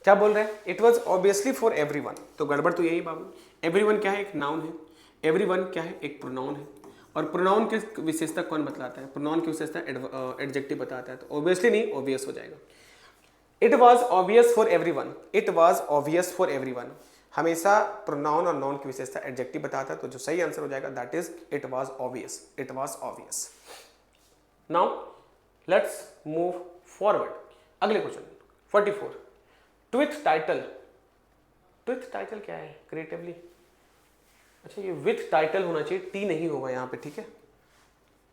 क्या बोल रहे हैं, it was obviously for everyone, तो गड़बड़ तो यही बाबू, एवरीवन क्या है, एक नाउन है, एवरीवन क्या है, एक प्रोनाउन है, और प्रोनाउन की विशेषता कौन बतलाता है, प्रोनाउन की विशेषता एडजेक्टिव बताता है, तो ऑब्वियसली नहीं, ऑब्वियस हो जाएगा। It was obvious for everyone, it was obvious for everyone, हमेशा प्रोनाउन और नाउन की विशेषता एडजेक्टिव बताता है, तो जो सही आंसर हो जाएगा that is it was obvious, it was obvious. Now let's move forward, अगले क्वेश्चन 44, ट्विथ टाइटल, ट्विथ टाइटल क्या है क्रिएटिवली, अच्छा ये विथ टाइटल होना चाहिए, टी नहीं होगा यहाँ पे, ठीक है,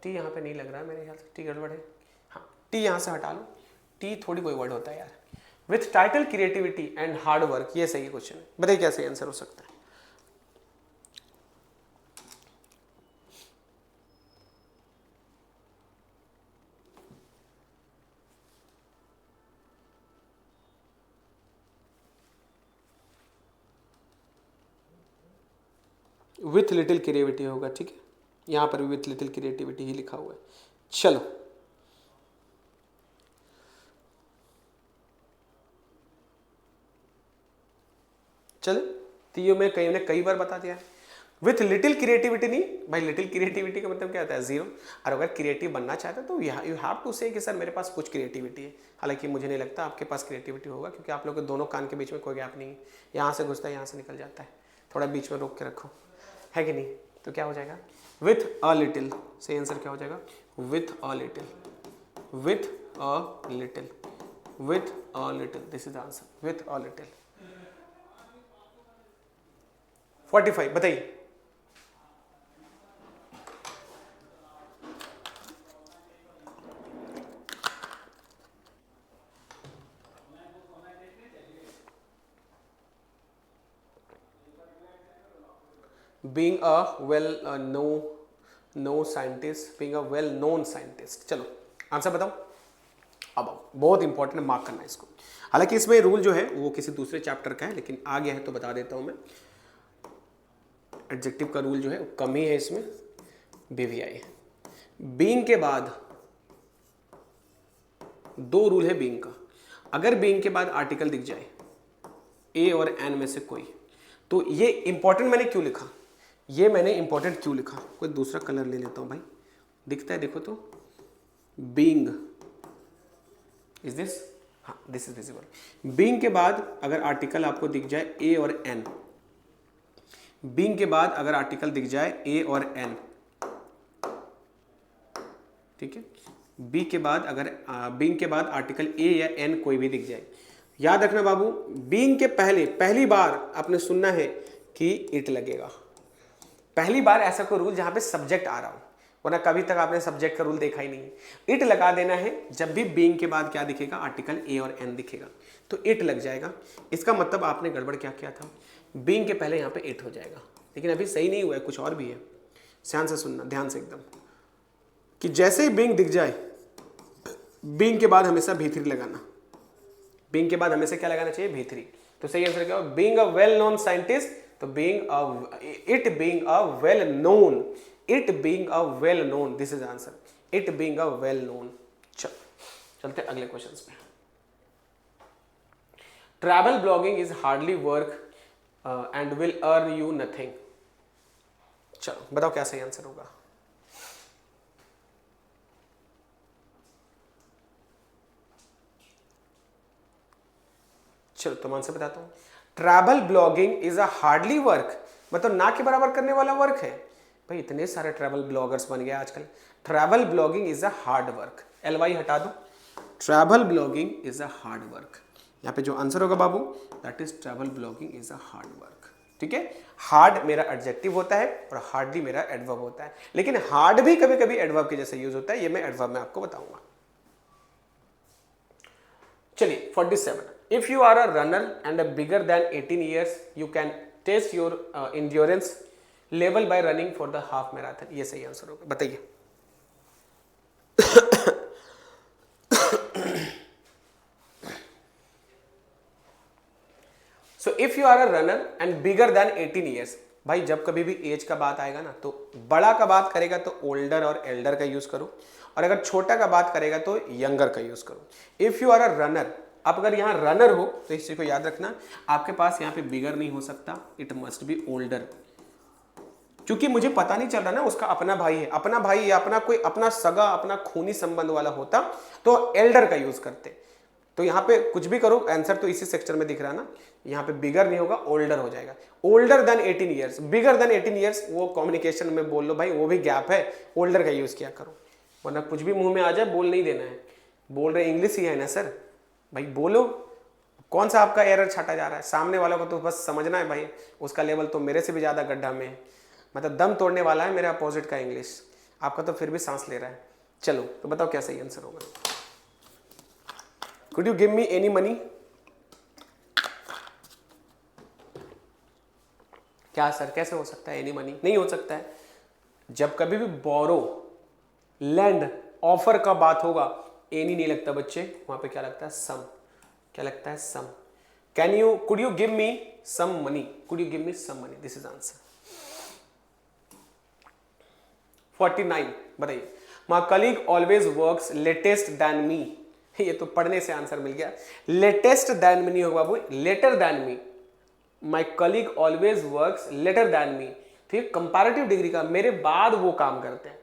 टी यहाँ पे नहीं लग रहा है मेरे ख्याल से, टी गड़बड़ है, हाँ टी यहाँ से हटा लो, टी थोड़ी कोई वर्ड होता है यार, with title creativity and hard work, ये सही क्वेश्चन है, बताइए क्या सही आंसर हो सकता है। विथ लिटिल क्रिएटिविटी होगा, ठीक है, यहाँ पर भी विथ लिटिल क्रिएटिविटी ही लिखा हुआ है। चलो चलो, तो ये मैं कई बार बता दिया है, विथ लिटिल क्रिएटिविटी नहीं भाई, लिटिल क्रिएटिविटी का मतलब क्या होता है, जीरो, और अगर क्रिएटिव बनना चाहते हो तो यू हैव टू से कि सर मेरे पास कुछ क्रिएटिविटी है, हालांकि मुझे नहीं लगता आपके पास क्रिएटिविटी होगा, क्योंकि आप लोग के दोनों कान के बीच में कोई गैप नहीं है, यहाँ से घुसता है यहाँ से निकल जाता है, थोड़ा बीच में रोक के रखो, है कि नहीं, तो क्या हो जाएगा विथ अ लिटिल, सही आंसर क्या हो जाएगा with a little, with a little, with a little, this is answer with a little. 45 बताइए, being a well scientist, being a well known scientist, चलो आंसर बताओ, अब आओ, बहुत इंपॉर्टेंट है, मार्क करना है इसको, हालांकि इसमें रूल जो है वो किसी दूसरे चैप्टर का है, लेकिन आ गया है तो बता देता हूं मैं, एडजेक्टिव का रूल जो है वो कम ही है इसमें, बीवीआई, बीइंग के बाद दो रूल है बीइंग का, अगर बीइंग के बाद आर्टिकल दिख जाए ए और एन में से कोई, तो ये इंपॉर्टेंट मैंने क्यों लिखा, ये मैंने इंपॉर्टेंट क्यों लिखा, कोई दूसरा कलर ले लेता हूं भाई, दिखता है देखो तो, बीइंग इज दिस, हाँ दिस इज विजिबल, बीइंग के बाद अगर आर्टिकल आपको दिख जाए ए और एन, बीइंग के बाद अगर आर्टिकल दिख जाए ए और एन, ठीक है, बी के बाद अगर बीइंग के बाद आर्टिकल ए या एन कोई भी दिख जाए, याद रखना बाबू, बीइंग के पहली बार आपने सुनना है कि इट लगेगा, पहली बार ऐसा कोई रूल जहां पे सब्जेक्ट आ रहा हो, वरना कभी तक आपने सब्जेक्ट का रूल देखा ही नहीं, इट लगा देना है जब भी बीइंग के बाद क्या दिखेगा, आर्टिकल ए और एन दिखेगा, तो इट लग जाएगा, इसका मतलब आपने गड़बड़ क्या किया था, बीइंग के पहले यहाँ पे इट हो जाएगा, लेकिन अभी सही नहीं हुआ है, कुछ और भी है, ध्यान से सुनना, ध्यान से एकदम, कि जैसे ही बीइंग दिख जाए, बीइंग के बाद हमेशा भी थ्री लगाना, बीइंग के बाद हमेशा क्या लगाना चाहिए, भी थ्री, तो सही आंसर क्या होगा, being a well known scientist, तो it being a well known, it being a well known, this is answer, it being a well known. चलते अगले क्वेश्चंस पे, travel blogging is hardly work and will earn you nothing, चलो बताओ क्या सही answer होगा, चलो तुम आंसर बताता हूं, travel blogging is a hardly work, मतलब ना के बराबर करने वाला वर्क है, भाई इतने सारे ट्रैवल ब्लॉगर्स बन गए आजकल, travel blogging is a hard work, LY हटा दो, travel blogging is a hard work, यहाँ पे जो आंसर होगा बाबू that is travel blogging is a hard work, ठीक है, हार्ड मेरा एडजेक्टिव होता है और हार्डली मेरा एडवर्ब होता है, लेकिन हार्ड भी कभी कभी एडवर्ब के जैसे यूज होता है, ये मैं एडवर्ब में आपको बताऊंगा। चलिए 47, if you are a runner and a bigger than 18 years you can test your endurance level by running for the half marathon, ये सही आंसर होगा, बताइए। So if you are a runner and bigger than 18 years, भाई जब कभी भी as का बात आएगा ना तो बड़ा का बात करेगा तो ओल्डर और एल्डर का यूज करो, और अगर छोटा का बात करेगा तो यंगर का यूज करो। If you are a runner आप अगर यहाँ रनर हो तो इस चीज को याद रखना, आपके पास यहाँ पे बिगर नहीं हो सकता, इट मस्ट बी ओल्डर। क्योंकि मुझे पता नहीं चल रहा ना उसका अपना भाई है, अपना भाई या अपना कोई अपना सगा अपना खूनी संबंध वाला होता तो एल्डर का यूज करते। तो यहाँ पे कुछ भी करो आंसर तो इसी सेक्शन में दिख रहा है ना, यहाँ पे बिगर नहीं होगा, ओल्डर हो जाएगा। ओल्डर देन 18 ईयर्स, बिगर देन 18 ईयर्स वो कम्युनिकेशन में बोल लो भाई, वो भी गैप है, ओल्डर का यूज किया करो, वरना कुछ भी मुंह में आ जाए बोल नहीं देना है। बोल रहे इंग्लिश ही है ना सर, भाई बोलो, कौन सा आपका एरर छाटा जा रहा है, सामने वालों को तो बस समझना है भाई, उसका लेवल तो मेरे से भी ज्यादा गड्ढा में है, मतलब दम तोड़ने वाला है मेरे अपोजिट का इंग्लिश, आपका तो फिर भी सांस ले रहा है। चलो तो बताओ क्या सही आंसर होगा। Could you give me any money? क्या सर कैसे हो सकता है एनी मनी? नहीं हो सकता है। जब कभी भी बोरो लैंड ऑफर का बात होगा एनी नहीं लगता बच्चे, वहां पे क्या लगता है सम। क्या लगता है some. Can you could you give me some money? Could you give me some money? This is answer. 49 बताइए। My colleague always works latest than me. ये तो पढ़ने से आंसर मिल गया। लेटेस्ट देन मी नहीं होगा बाबू, later than me. My colleague always works later than me, ठीक, कंपैरेटिव डिग्री का, मेरे बाद वो काम करते हैं।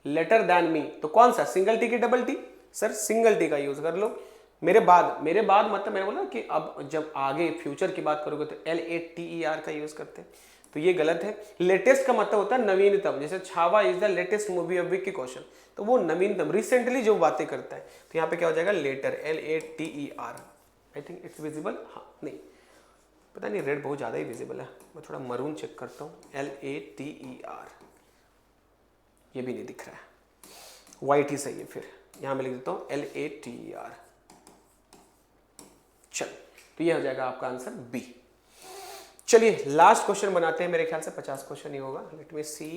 लेटर देन मी तो कौन सा, सिंगल टी की double T? Sir single T का यूज कर लो। मेरे बाद, मेरे बाद मतलब मैंने बोला कि अब जब आगे फ्यूचर की बात करोगे तो LATER का यूज करते हैं, तो ये गलत है। लेटेस्ट का मतलब होता है नवीनतम, जैसे Chhaava is the latest movie of week की क्वेश्चन, तो वो नवीनतम रिसेंटली जो बातें करता है, तो यहाँ पे क्या हो जाएगा later, LATER। I think it's visible, हाँ नहीं पता नहीं, रेड बहुत ज्यादा ही विजिबल है, मैं थोड़ा मरून चेक करता हूँ। LATER ये भी नहीं दिख रहा है, वाइट ही सही है, फिर यहां मैं लिख देता हूं LATER। चल तो ये हो जाएगा आपका आंसर बी। चलिए लास्ट क्वेश्चन बनाते हैं, मेरे ख्याल से 50 क्वेश्चन ही होगा, लेट मी सी,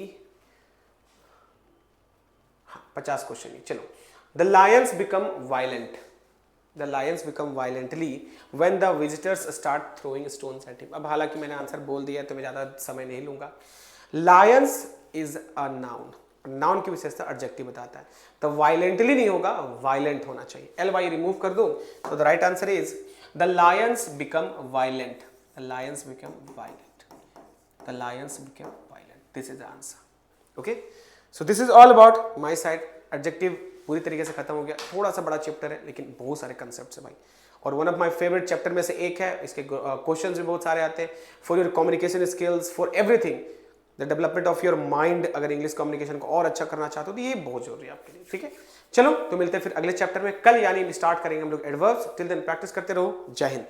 हाँ 50 क्वेश्चन ही। चलो, the Lions become violent, the Lions become violently when the visitors start throwing stones at him. अब हालांकि मैंने आंसर बोल दिया तो मैं ज्यादा समय नहीं लूंगा। Lions is a noun, noun की विशेषता एडजेक्टिव बताता है, तो वायलेंटली नहीं होगा, वायलेंट होना चाहिए। LY रिमूव कर दो तो the right answer is the Lions become violent, the Lions become violent, the Lions become violent, this is the answer. Okay, so this is all about my side. Adjective पूरी तरीके से खत्म हो गया, थोड़ा सा बड़ा चैप्टर है लेकिन बहुत सारे कंसेप्ट्स है भाई, और one of my favourite chapter में से एक है। इसके क्वेश्चंस भी बहुत सारे आते हैं, for your communication skills, for everything, the development of your mind. अगर इंग्लिश कम्युनिकेशन को और अच्छा करना चाहते हो तो ये बहुत जरूरी है आपके लिए, ठीक है। चलो तो मिलते हैं फिर अगले चैप्टर में कल, यानी स्टार्ट करेंगे हम लोग एडवर्ब्स। टिल देन प्रैक्टिस करते रहो। जय हिंद।